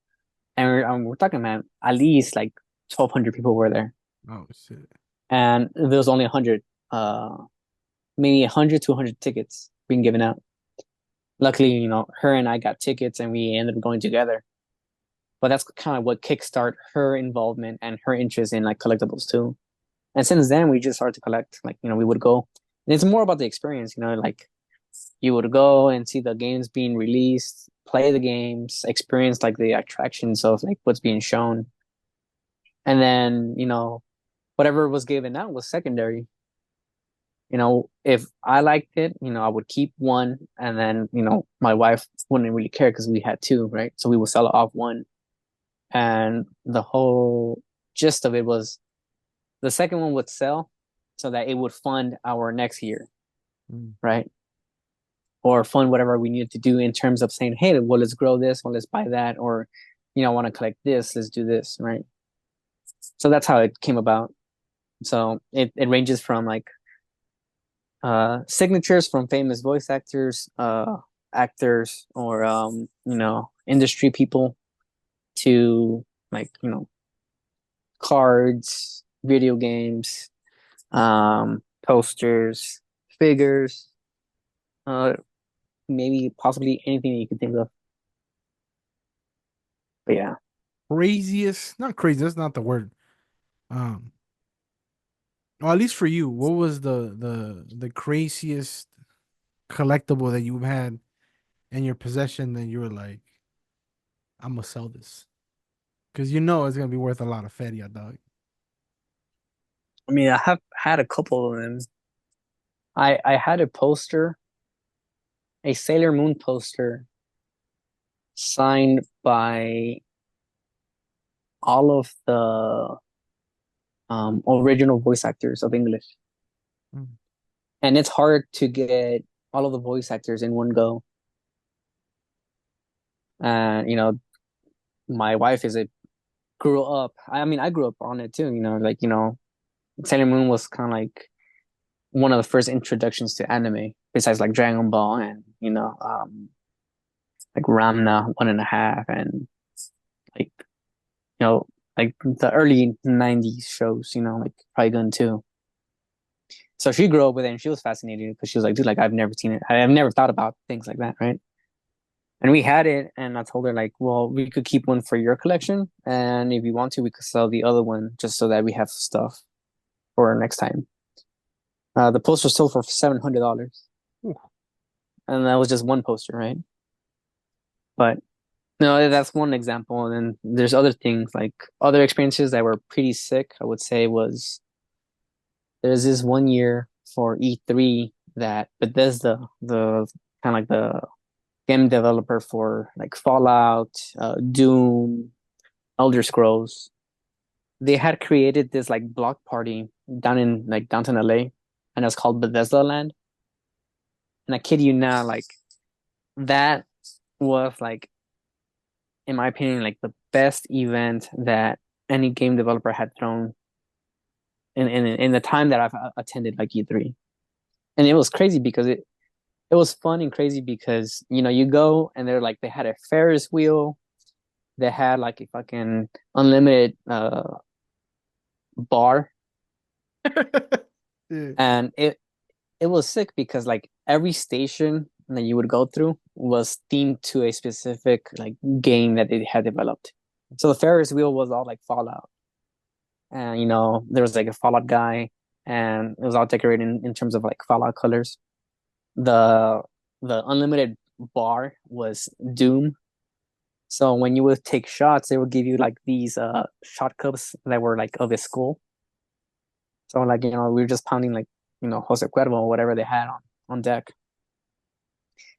And we're talking, man, at least like 1,200 people were there. Oh shit. And there was only 100, maybe 100 to 100 tickets being given out. Luckily, her and I got tickets and we ended up going together. But that's kind of what kickstarted her involvement and her interest in like collectibles too. And since then, we just started to collect. Like, we would go, and it's more about the experience. Like you would go and see the games being released, play the games, experience like the attractions of like what's being shown, and then whatever was given out was secondary. If I liked it, I would keep one, and then my wife wouldn't really care because we had two, right? So we would sell off one, and the whole gist of it was the second one would sell so that it would fund our next year, Mm. right? Or fund whatever we needed to do in terms of saying, hey, well, let's grow this, well, let's buy that, or I want to collect this, let's do this, right? So that's how it came about. So it ranges from like signatures from famous voice actors, actors, or industry people, to like cards, video games, posters, figures, uh, maybe possibly anything that you could think of. But yeah, Craziest, not crazy, that's not the word. Um, or at least for you, what was the craziest collectible that you had in your possession that you were like, I'm gonna sell this? Because it's gonna be worth a lot of feria, dog. I mean, I have had a couple of them. I had a poster, a Sailor Moon poster, signed by all of the original voice actors of English, Mm. and it's hard to get all of the voice actors in one go. And my wife grew up. I mean, I grew up on it too. Like Sailor Moon was kind of like one of the first introductions to anime, besides like Dragon Ball and like Ramna 1.5, and like you know like the early '90s shows. Like Trigun too. So she grew up with it, and she was fascinated because she was like, dude, like I've never seen it. I've never thought about things like that, right? And we had it, and I told her like, well, we could keep one for your collection, and if you want to, we could sell the other one just so that we have stuff for next time. The poster sold for $700, Ooh. and that was just one poster, right? But no, that's one example. And then there's other things like other experiences that were pretty sick. I would say was there's this one year for E3 that Bethesda, the kind of like the game developer for like Fallout, Doom, Elder Scrolls, they had created this like block party down in like downtown LA, and it's called Bethesda Land. And I kid you not, like that was like, in my opinion, like the best event that any game developer had thrown in the time that I've attended like E3. And it was crazy because it was fun and crazy because you go and they had a Ferris wheel, they had like a fucking unlimited bar, Yeah. and it was sick because like every station that you would go through was themed to a specific like game that they had developed. So the Ferris wheel was all like Fallout, and there was like a Fallout guy, and it was all decorated in terms of like Fallout colors. The the unlimited bar was Doom. So when you would take shots, they would give you like these shot cups that were like of a skull. So like we were just pounding like Jose Cuervo or whatever they had on deck,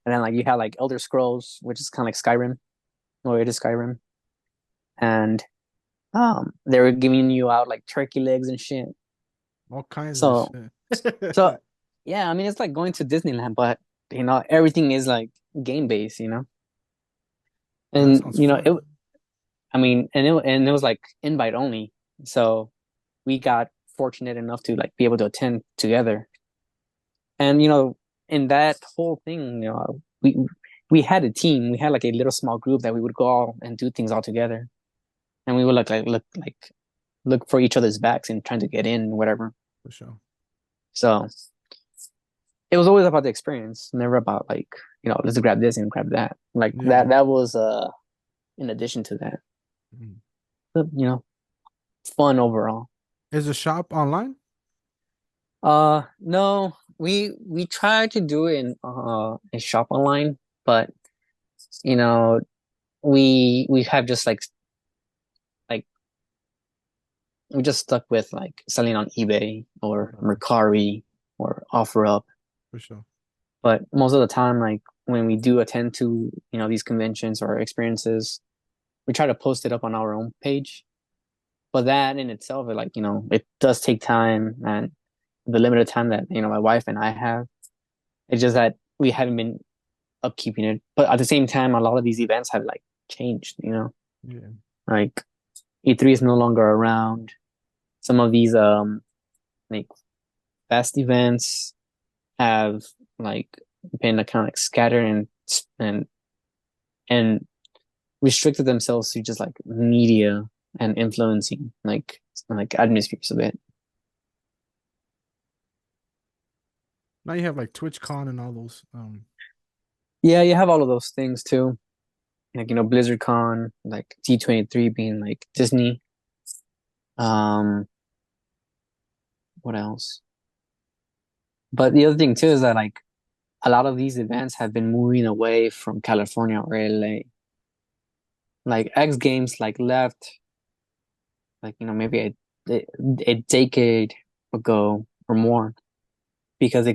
and then like you had like Elder Scrolls, which is kind of like Skyrim, or it is Skyrim, and they were giving you out like turkey legs and shit. All kinds of So shit. so yeah, I mean it's like going to Disneyland, but everything is like game based, That and sounds fun. I mean, and it was like invite only, so we got fortunate enough to like be able to attend together. And in that whole thing, we had a team. We had like a little small group that we would go all and do things all together, and we would look for each other's backs and trying to get in, whatever. For sure. So it was always about the experience, never about like let's grab this and grab that. Like Yeah. that was in addition to that, Mhm. but, fun overall. Is the shop online? No, we tried to do it in shop online, but you know, we have just like we just stuck with like selling on eBay or Mercari or OfferUp. For sure. But most of the time, like when we do attend to these conventions or experiences, we try to post it up on our own page. But that in itself, it does take time, and the limited time that my wife and I have, it's just that we haven't been upkeeping it. But at the same time, a lot of these events have like changed. Yeah. Like E3 is no longer around. Some of these like fast events have like been kind of like scattered and and restricted themselves to just like media and influencing like atmospheres of it. Now you have like TwitchCon and all those. Yeah, you have all of those things too. Like BlizzardCon, like D23 being like Disney. Um, what else? But the other thing too is that like a lot of these events have been moving away from California or LA. Like X Games like left like maybe a decade ago or more because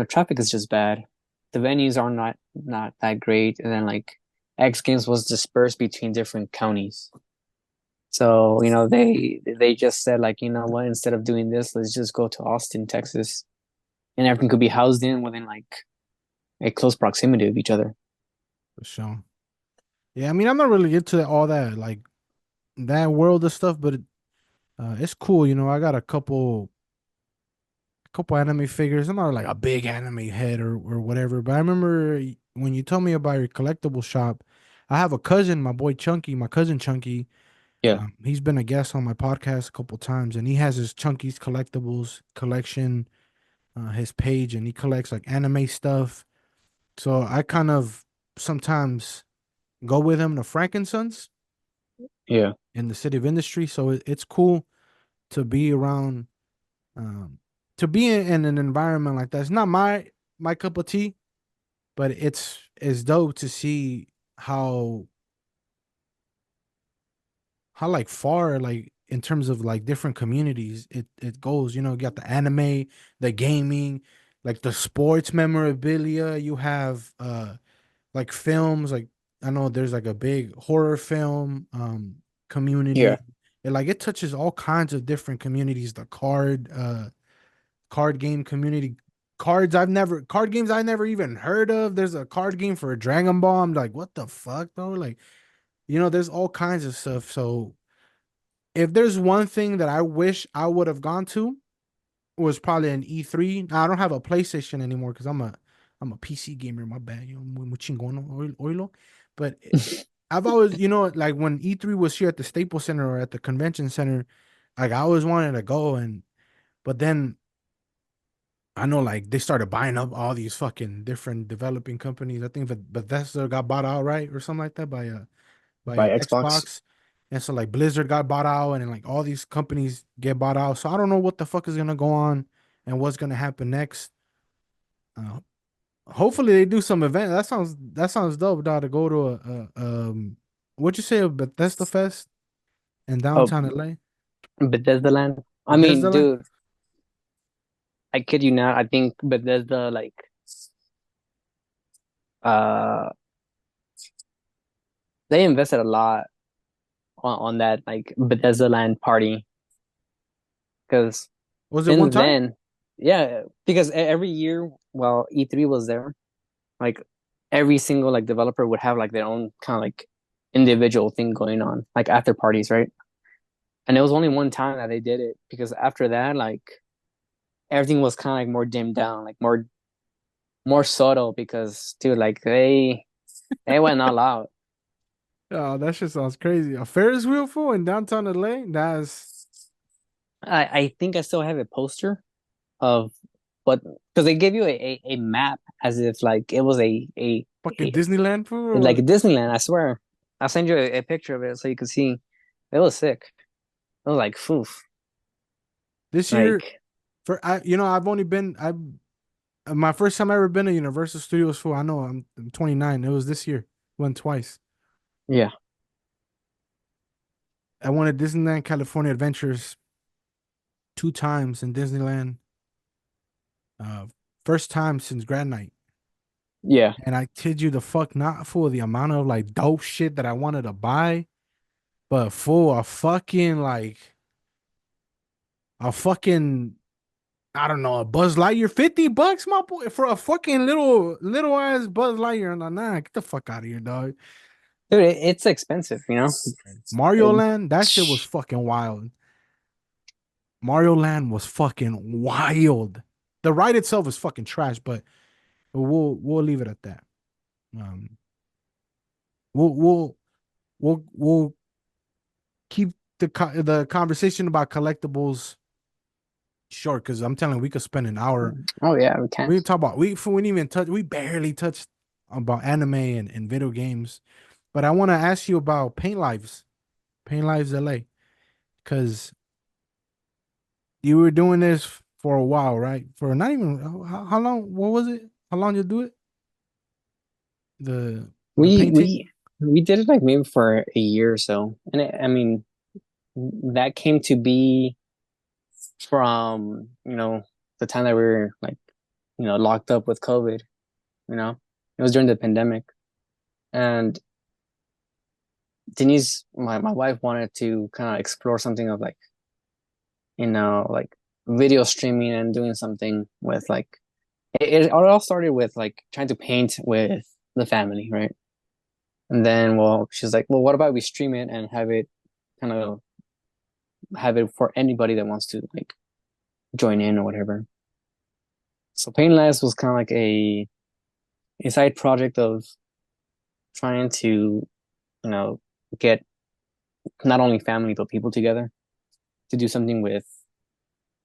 traffic is just bad. The venues are not that great, and then like X Games was dispersed between different counties. So they just said like what, instead of doing this, let's just go to Austin, Texas, and everything could be housed in within like a close proximity of each other. For sure. Yeah, I mean, I'm not really into all that like that world of stuff, but it's cool. I got a couple anime figures. I'm not like a big anime head or whatever, but I remember when you told me about your collectible shop. I have a cousin, my boy Chunky, my cousin Chunky. Yeah, He's been a guest on my podcast a couple times, and he has his Chunky's collectibles collection, his page, and he collects like anime stuff. So I kind of sometimes go with him to Frankensons yeah, in the City of Industry. So it's cool to be around, um, to be in an environment like that. It's not my cup of tea, but it's dope to see how like far like in terms of like different communities it goes. You got the anime, the gaming, like the sports memorabilia. You have like films, like I know there's like a big horror film yeah, community. It touches all kinds of different communities. The card game community. Card games I never even heard of. There's a card game for Dragon Ball. I'm like, what the fuck, though? Like, there's all kinds of stuff. So if there's one thing that I wish I would have gone to, was probably an E3. Now, I don't have a PlayStation anymore because I'm a PC gamer. My bad, muy chingón, oilo. But I've always, like when E3 was here at the Staples Center or at the convention center, like I always wanted to go, but then I know like they started buying up all these fucking different developing companies. I think that Bethesda got bought out, right, or something like that by by Xbox. Xbox. And so like Blizzard got bought out, and then like all these companies get bought out. So I don't know what the fuck is gonna go on and what's gonna happen next. Uh, Hopefully they do some event. That sounds dope, dog. To go to what'd you say, a Bethesda Fest in Oh, downtown LA? Bethesda Land. I mean, Bethesda Land? dude, I kid you not. I think Bethesda uh they invested a lot on that like Bethesda Land party because Was it one since time? then, yeah, because every year while E3 was there, like every single like developer would have like their own kind of like individual thing going on, like after parties, right? And it was only one time that they did it because after that, like everything was kind of like more dimmed down, like more subtle because dude, like they went all out. Oh, that shit sounds crazy. A Ferris wheel fool in downtown LA? That's I think I still have a poster of but because they gave you a map as if like it was fucking a Disneyland fool or like what? Disneyland. I swear, I'll send you a picture of it so you can see. It was sick. It was like foof. This year, Like I've only been I my first time I ever been to Universal Studios fool. I know I'm 29. It was this year. Went twice. yeah, I went to Disneyland California Adventures 2 times in Disneyland. Uh, first time since grad night. yeah. And I kid you the fuck not, for the amount of like dope shit that I wanted to buy, but for a fucking I don't know, a Buzz Lightyear, $50, my boy, for a fucking little ass Buzz Lightyear. Nah, get the fuck out of here, dog. Dude, it's expensive, you know. Mario It- Land, that shit was fucking wild. Mario Land was fucking wild. The ride itself is fucking trash, but we'll leave it at that. Um, we'll we'll we'll keep the conversation about collectibles short because I'm telling you, we could spend an hour. oh yeah, we can. We talk about we didn't even touch. We barely touched about anime and video games. But I want to ask you about Paint Lives LA, because you were doing this for a while, right? For not even how long? What was it? How long you do it? The We painting. we we did it like maybe for a year or so, and I mean that came to be from the time that we were like locked up with COVID. You know, it was during the pandemic, and Denise, my wife, wanted to kind of explore something of like like video streaming and doing something with like it all started with like trying to paint with the family, right? And then, well, she's like, well, what about we stream it and have it kind of have it for anybody that wants to like join in or whatever. So Paint Labs was kind of like a side project of trying to, you know, get not only family but people together to do something with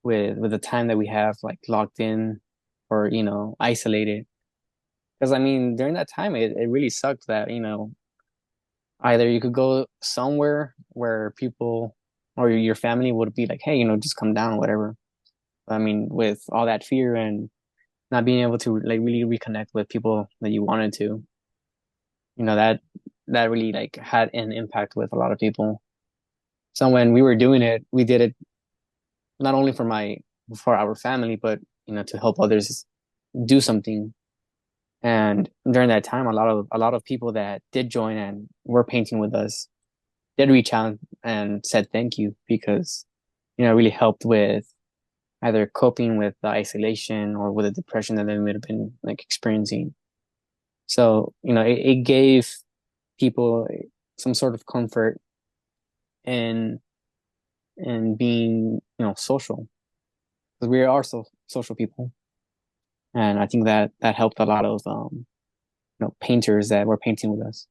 the time that we have like locked in or isolated. Because I mean, during that time, it really sucked that either you could go somewhere where people or your family would be like, hey, just come down, whatever. I mean, with all that fear and not being able to like really reconnect with people that you wanted to, that really like had an impact with a lot of people. So when we were doing it, we did it not only for our family, but to help others do something. And during that time, a lot of people that did join and were painting with us did reach out and said thank you because it really helped with either coping with the isolation or with the depression that they might have been like experiencing. So it gave people some sort of comfort in being social because we are so social people, and I think that helped a lot of painters that were painting with us.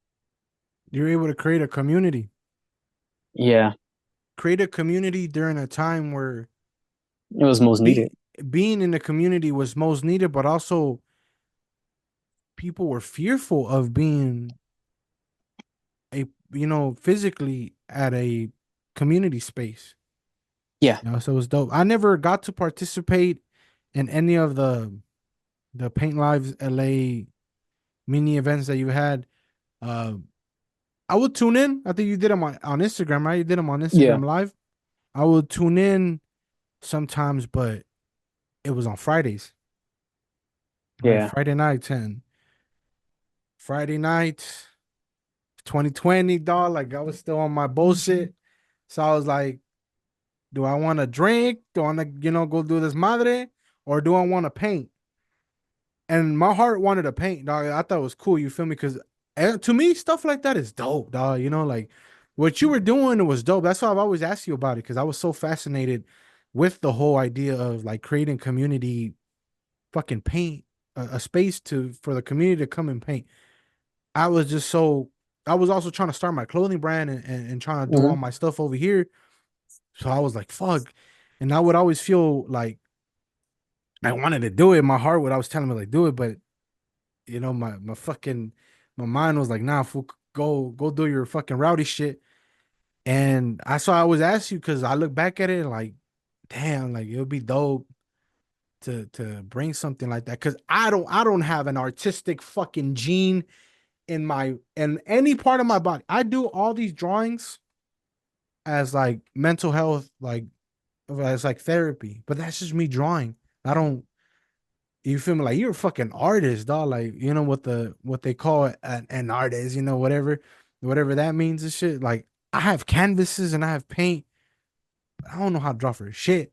You're able to create a community. Yeah, Create a community during a time where it was most needed. be, being in the community was most needed, but also people were fearful of being physically at a community space. Yeah, So it was dope. I never got to participate in any of the the Paint Lives LA mini events that you had. Uh, I would tune in. I think you did them on Instagram, right? You did them on Yeah, Instagram Live. I would tune in sometimes, but it was on Fridays, right? yeah. Friday nights and Friday night, 2020, dog. Like I was still on my bullshit. So I was like, do I want to drink? Do I want to, go do this madre? Or do I want to paint? And my heart wanted to paint, dog. I thought it was cool. You feel me? Because to me, stuff like that is dope, dog. Like what you were doing, it was dope. That's why I've always asked you about it because I was so fascinated with the whole idea of like creating community, fucking paint a space for the community to come and paint. I was just so. I was also trying to start my clothing brand and trying to do all Hmm. my stuff over here. So I was like, fuck. And I would always feel like I wanted to do it. My heart would always telling me like do it, but my fucking my mind was like, nah, fool, go do your fucking rowdy shit. And I saw I always ask you because I look back at it and like, damn, like it would be dope to bring something like that. Cause I don't have an artistic fucking gene in any part of my body. I do all these drawings as like mental health, like as like therapy, but that's just me drawing. I don't You feel me? Like you're a fucking artist, dog. Like what they call an artist, whatever that means and shit. Like I have canvases and I have paint, but I don't know how to draw for shit.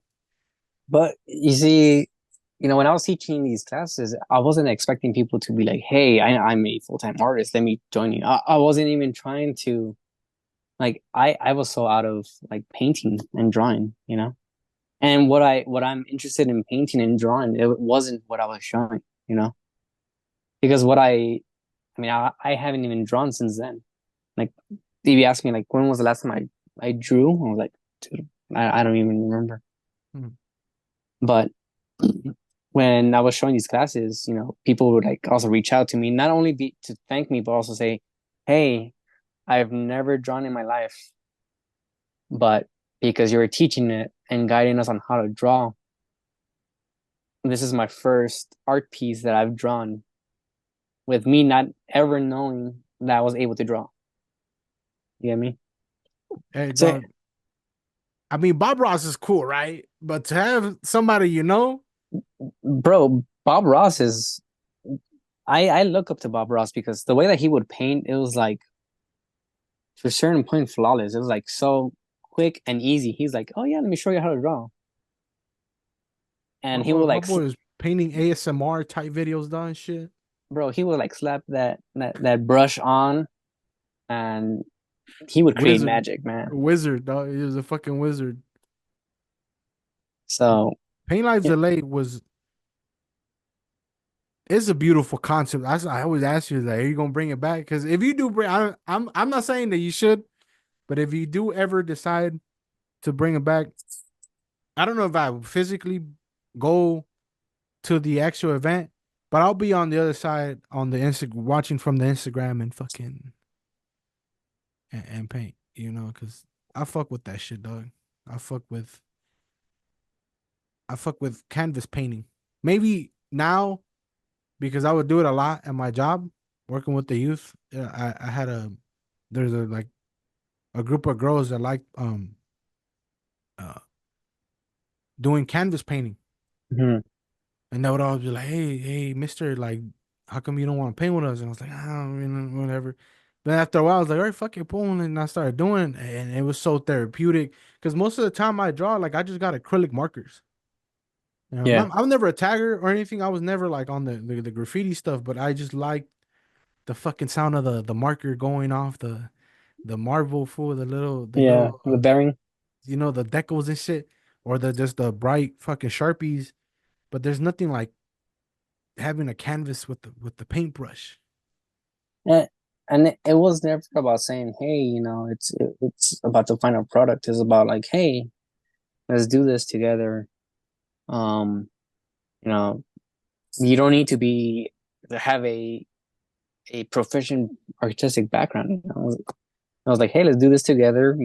But you see, when I was teaching these classes, I wasn't expecting people to be like, "Hey, I'm a full-time artist. Let me join you." I wasn't even trying to like. I was so out of like painting and drawing, And what I'm interested in painting and drawing, it wasn't what I was showing, because I haven't even drawn since then. Like, if you ask me, like, when was the last time I drew? I was like, dude, I don't even remember. Hmm. But when I was showing these classes, people would like also reach out to me, not only be to thank me, but also say, "Hey, I've never drawn in my life, but because you were teaching it and guiding us on how to draw, this is my first art piece that I've drawn with me not ever knowing that I was able to draw." You get me? Hey, So, dog. I mean, Bob Ross is cool, right? But to have somebody bro, Bob Ross is I look up to Bob Ross because the way that he would paint, it was like to a certain point flawless. It was like so quick and easy. He's like, "Oh yeah, let me show you how to draw," and he would my like, boy is painting ASMR type videos, done shit. bro, he would like slap that brush on, and he would create Wizard, magic, man. wizard, dog. He was a fucking wizard. So Paint Lives yeah, LA was It's a beautiful concept. I always ask you that. Are you gonna bring it back? Because if you do bring, I'm not saying that you should, but if you do ever decide to bring it back, I don't know if I physically go to the actual event, but I'll be on the other side on the Insta, watching from the Instagram and fucking and paint. Because I fuck with that shit, dog. I fuck with I fuck with canvas painting. Maybe now because I would do it a lot at my job, working with the youth. I had there's a group of girls that like uh doing canvas painting, mhm. and they would always be like, hey, Mister, like, how come you don't want to paint with us? And I was like, I don't, whatever. Then after a while, I was like, all right, fuck it, boom, and I started doing, it, and it was so therapeutic because most of the time I draw, like, I just got acrylic markers. Yeah, I was never a tagger or anything. I was never like on the graffiti stuff, but I just like the fucking sound of the marker going off the marble for the yeah, little the bearing. the decals and shit, or the just the bright fucking sharpies. But there's nothing like having a canvas with the paintbrush. And, and it was never about saying, "Hey, it's about the final product." It's about like, "Hey, let's do this together." Um, you know, you don't need to have a proficient artistic background. I was like, "Hey, let's do this together."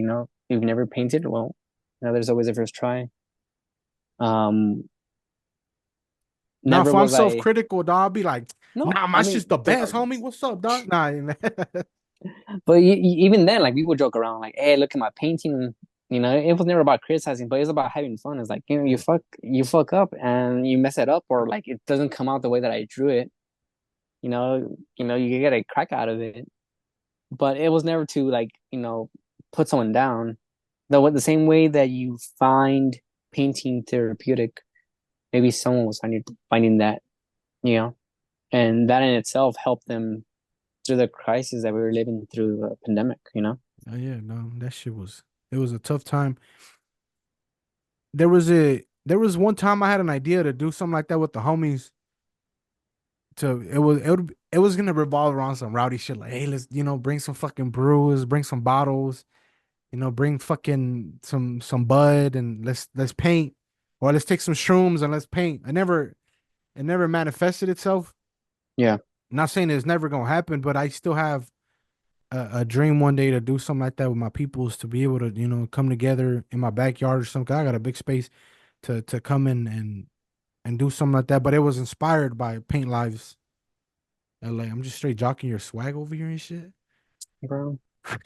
You've never painted, well, there's always a first try. Um, Now, Never if I'm was I. self-critical, dog, I'll be like, No, nah, my I shit's mean, the best, homie. What's up, dog? Nah, but even then, like we would joke around, like, "Hey, look at my painting." You know, it was never about criticizing, but it was about having fun. It's like, yeah, you fuck up and you mess it up, or like it doesn't come out the way that I drew it. You get a crack out of it, but it was never to like, put someone down. The same way that you find painting therapeutic, maybe someone was finding that, you know, and that in itself helped them through the crisis that we were living through the pandemic, you know? oh, yeah, no, that shit was it was a tough time. There was one time I had an idea to do something like that with the homies. It was gonna revolve around some rowdy shit like, hey, let's bring some fucking brews, bring some bottles, bring fucking some bud and let's paint, or let's take some shrooms and let's paint. It never manifested itself. Yeah, I'm not saying it's never gonna happen, but I still have a dream one day to do something like that with my peoples, to be able to come together in my backyard or something. I got a big space to come in and do something like that. But it was inspired by Paint Lives LA. I'm just straight jocking your swag over here and shit. bro. It's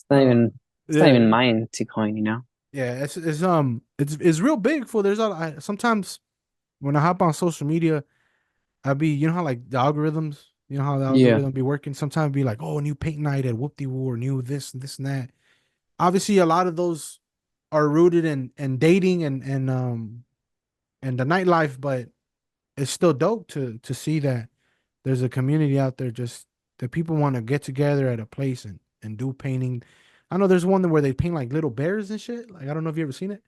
not uh, even it's not yeah, even mine to coin, you know? yeah. It's real big. For there's sometimes when I hop on social media, I be how like the algorithms, how the Yeah. algorithm be working. Sometimes be like, oh, new paint night at Whoop De Woo, or new this and that. Obviously, a lot of those are rooted in dating and the nightlife, but it's still dope to see that there's a community out there, just that people want to get together at a place and do painting. I know there's one where they paint like little bears and shit. Like, I don't know if you ever seen it.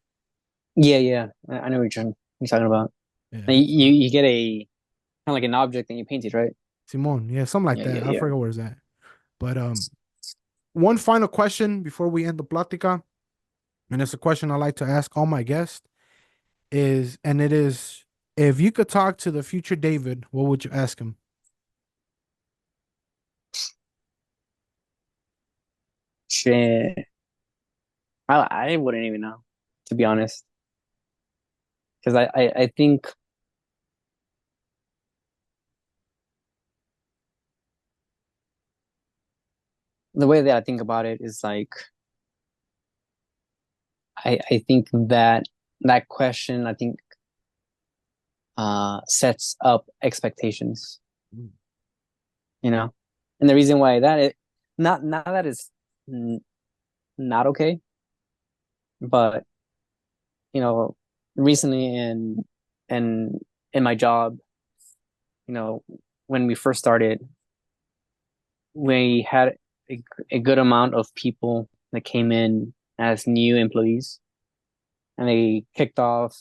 Yeah, yeah. I know what you're talking about. Yeah, And that's you get a kind of like an object and you paint it, right? Simone. Yeah, something like Yeah, yeah, that. I yeah. forget where it's at. But one final question before we end the plática, and it's a question I like to ask all my guests, and it is, if you could talk to the future David, what would you ask him? Shit. I wouldn't even know, to be honest. Because I think the way that I think about it is like I think that question I think sets up expectations, Mm. you know? And the reason why that it not that it's n not okay, but you know, recently in in my job, you know, when we first started, we had a good amount of people that came in as new employees, and they kicked off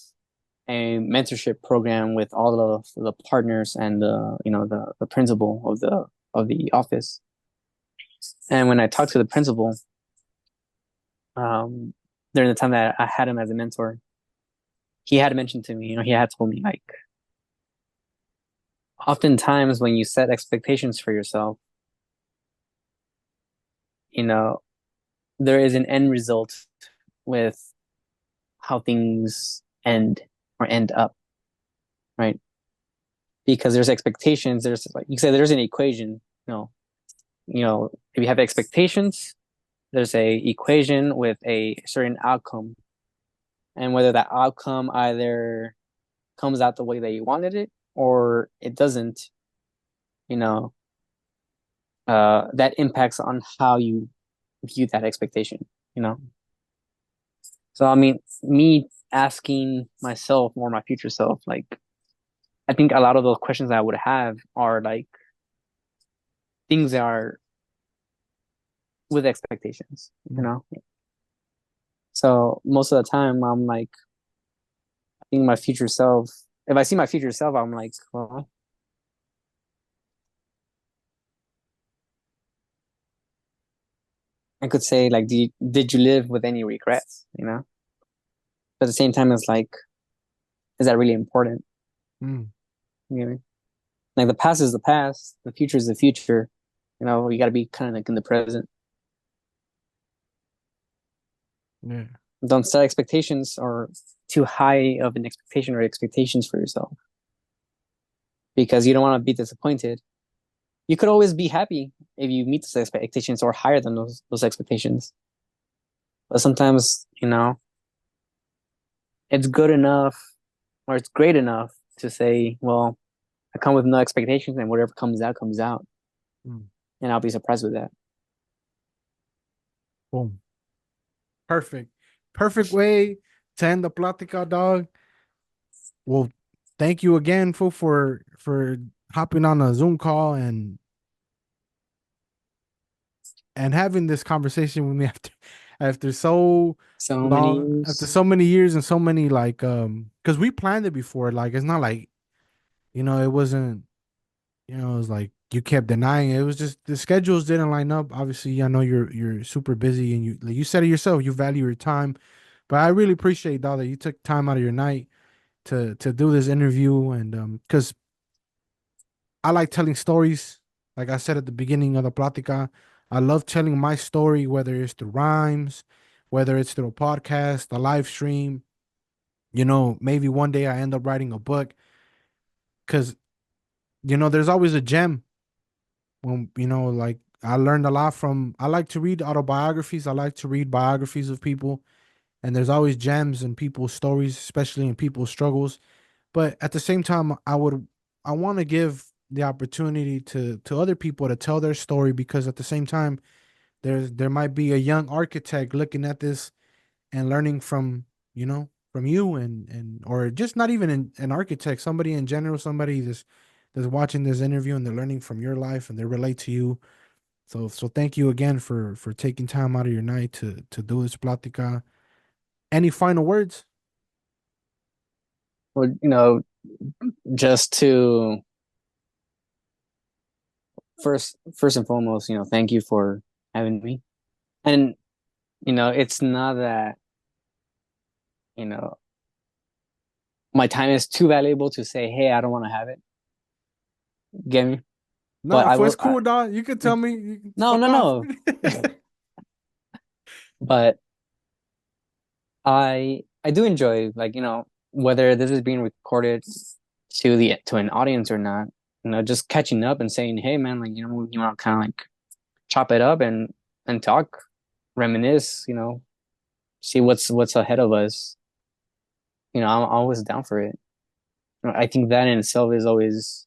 a mentorship program with all of the partners and the principal of the office. And when I talked to the principal, um, during the time that I had him as a mentor, he had mentioned to me, he had told me like, oftentimes when you set expectations for yourself, you know, there is an end result with how things end or end up, right? Because there's expectations. There's like you said, there's an equation. If you have expectations, there's a equation with a certain outcome, and whether that outcome either comes out the way that you wanted it or it doesn't, you know, that impacts on how you view that expectation. You know, so I mean, me asking myself or my future self, like, I think a lot of those questions I would have are like things that are with expectations, you Mm. know. So most of the time, I'm like, I think my future self. If I see my future self, I'm like, well, I could say like, did you live with any regrets? You know. But at the same time, it's like, is that really important? Mm. You know, like the past is the past, the future is the future. You know, you got to be kind of like in the present. Yeah. Don't set expectations or too high of an expectation or expectations for yourself. because you don't want to be disappointed. You could always be happy if you meet those expectations or higher than those expectations. But sometimes, it's good enough or it's great enough to say, well, I come with no expectations and whatever comes out. Mm. And I'll be surprised with that. Boom. Perfect. Perfect way to end the plática, dog. Well, thank you again, fool, for hopping on a Zoom call and having this conversation with me after so So many long, after years. so many years and so many like because we planned it before. Like it's not like, it wasn't, it was like you kept denying it. It was just the schedules didn't line up. Obviously, I know you're super busy and you, like you said it yourself, you value your time. But I really appreciate, dog, that you took time out of your night to do this interview. And because I like telling stories. Like I said at the beginning of the plática, I love telling my story, whether it's through rhymes, whether it's through a podcast, a live stream. Maybe one day I end up writing a book because, there's always a gem when, like I learned a lot from, I like to read autobiographies. I like to read biographies of people, and there's always gems in people's stories, especially in people's struggles. But at the same time, I want to give the opportunity to other people to tell their story, because at the same time, there might be a young architect looking at this and learning from you, and or just not even an architect, somebody in general, somebody that's watching this interview and they're learning from your life and they relate to you. So thank you again for taking time out of your night to do this plática. Any final words? Well, just to first and foremost, thank you for having me. And it's not that, you know, my time is too valuable to say, hey, I don't want to have it. Get me? But No, I for will it's cool, dog. You can tell me. You can no, fuck no, off. no. But I do enjoy, like, whether this is being recorded to an audience or not, just catching up and saying, hey man, like, you want to kind of like chop it up and talk, reminisce, see what's ahead of us. I'm always down for it. I think that in itself is always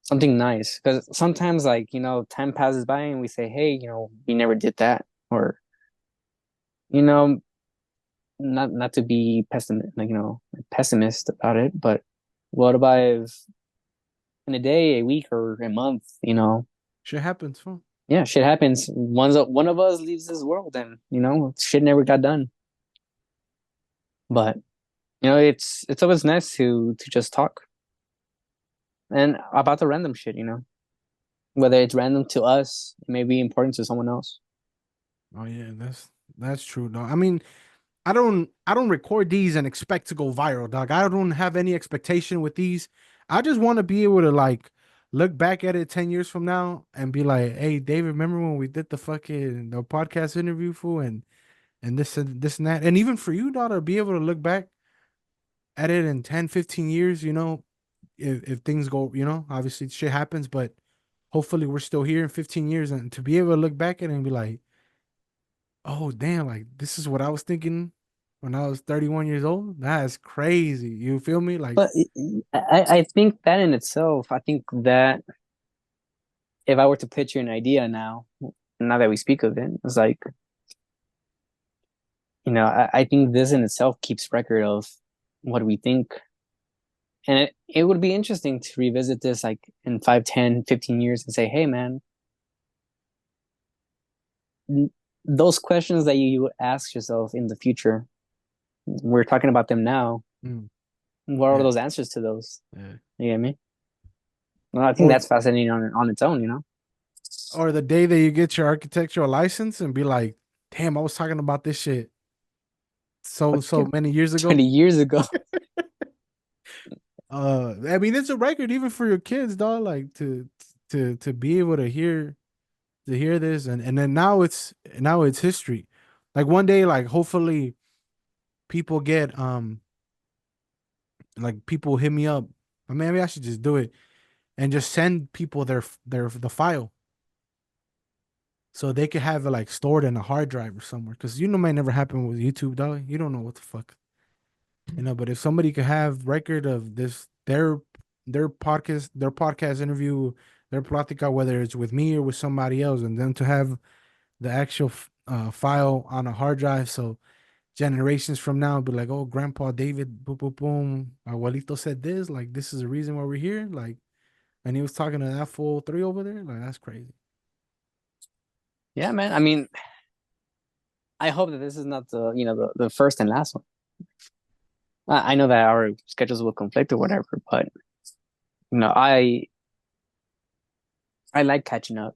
something nice, because sometimes, like, time passes by and we say, hey, we never did that, or you know not to be pessimist, like, pessimist about it, but what about if in a day, a week, or a month, Shit happens, fool. yeah, shit happens. One of us leaves this world, and shit never got done. But it's always nice to just talk and about the random shit. Whether it's random to us, it may be important to someone else. Oh yeah, that's true, dog. I mean, I don't record these and expect to go viral, dog. I don't have any expectation with these. I just want to be able to like look back at it 10 years from now and be like, hey, David, remember when we did the podcast interview, fool, and this and that. And even for you, dog, to be able to look back at it in 10, 15 years, if things go, obviously shit happens, but hopefully we're still here in 15 years, and to be able to look back at it and be like, oh damn, like this is what I was thinking when I was 31 years old. That's crazy. You feel me? Like, But I think that in itself, I think that if I were to pitch you an idea now that we speak of it, it's like, I think this in itself keeps record of what we think. And it would be interesting to revisit this like in 5, 10, 15 years and say, hey man, those questions that you would ask yourself in the future, we're talking about them now. mm, What are yeah, those answers to those? yeah. You get me? Well, I think Or that's fascinating on its own. or the day that you get your architectural license and be like, damn, I was talking about this shit so But so many years 20 ago. years ago. I mean, it's a record even for your kids, dog. Like to be able to hear this, and then now it's history. Like one day, like hopefully people get like people hit me up But maybe I should just do it and just send people the file so they could have it like stored in a hard drive or somewhere. Because may never happen with YouTube, dog. You don't know what the fuck, But if somebody could have record of this, their podcast interview, their plática, whether it's with me or with somebody else, and then to have the actual file on a hard drive, so generations from now be like, oh, Grandpa David, boom, boom, boom, abuelito said this, like this is the reason why we're here, like, and he was talking to that fool three over there, like that's crazy. Yeah, man. I mean, I hope that this is not the first and last one. I know that our schedules will conflict or whatever, but I like catching up.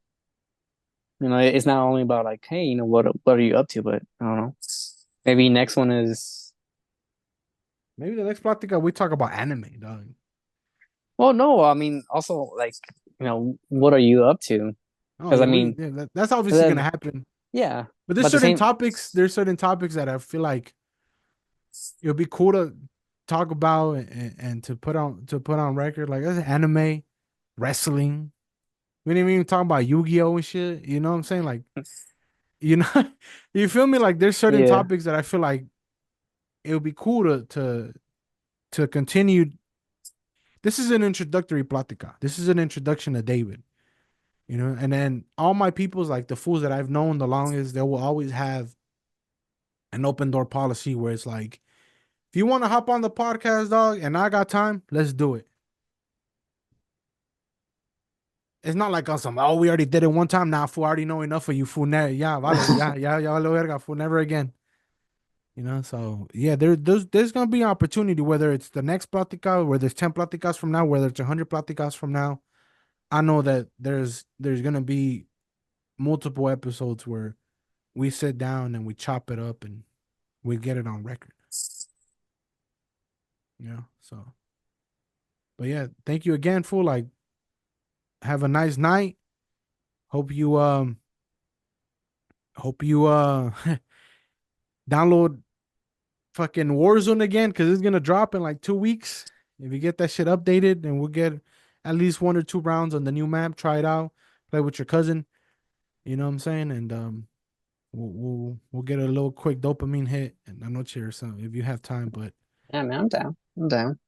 It's not only about like, hey, what are you up to, but I don't know. Maybe next one is maybe the next plática we talk about anime, dog. Well, no, I mean also like, what are you up to? Oh yeah, that's obviously gonna happen. Yeah. But there's certain topics that I feel like it would be cool to talk about and to put on record. Like that's anime, wrestling. We didn't even talk about Yu-Gi-Oh and shit. You know what I'm saying? Like, you you feel me? Like there's certain topics that I feel like it would be cool to continue. This is an introductory plática. This is an introduction to David. And then all my peoples, like the fools that I've known the longest, they will always have an open door policy where it's like, if you want to hop on the podcast, dog, and I got time, let's do it. It's not like us. Oh, we already did it one time. Now, fool, I already know enough of you, fool. Yeah, vale, ya, vale verga, fool, never again. So yeah, there's gonna be an opportunity, whether it's the next plática, whether it's 10 pláticas from now, whether it's 100 pláticas from now. I know that there's gonna be multiple episodes where we sit down and we chop it up and we get it on record. So. But yeah, thank you again, fool. Like, have a nice night. Hope you download fucking Warzone again, because it's gonna drop in like 2 weeks. If you get that shit updated, and we'll get at least 1 or 2 rounds on the new map. Try it out, play with your cousin. You know what I'm saying? And we'll get a little quick dopamine hit and a noche or something if you have time. But yeah, man, I'm down.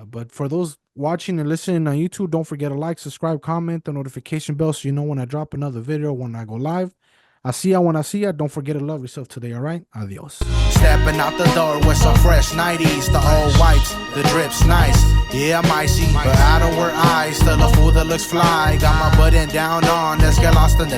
But for those watching and listening on YouTube, don't forget to like, subscribe, comment, the notification bell so you know when I drop another video, when I go live. I see ya when I see ya. Don't forget to love yourself today, all right? Adios. Stepping out the door with some fresh 90s, the old whites, the drips nice. Yeah, I'm icy, but I don't wear eyes. Still a fool that looks fly. Got my button down on, let's get lost in the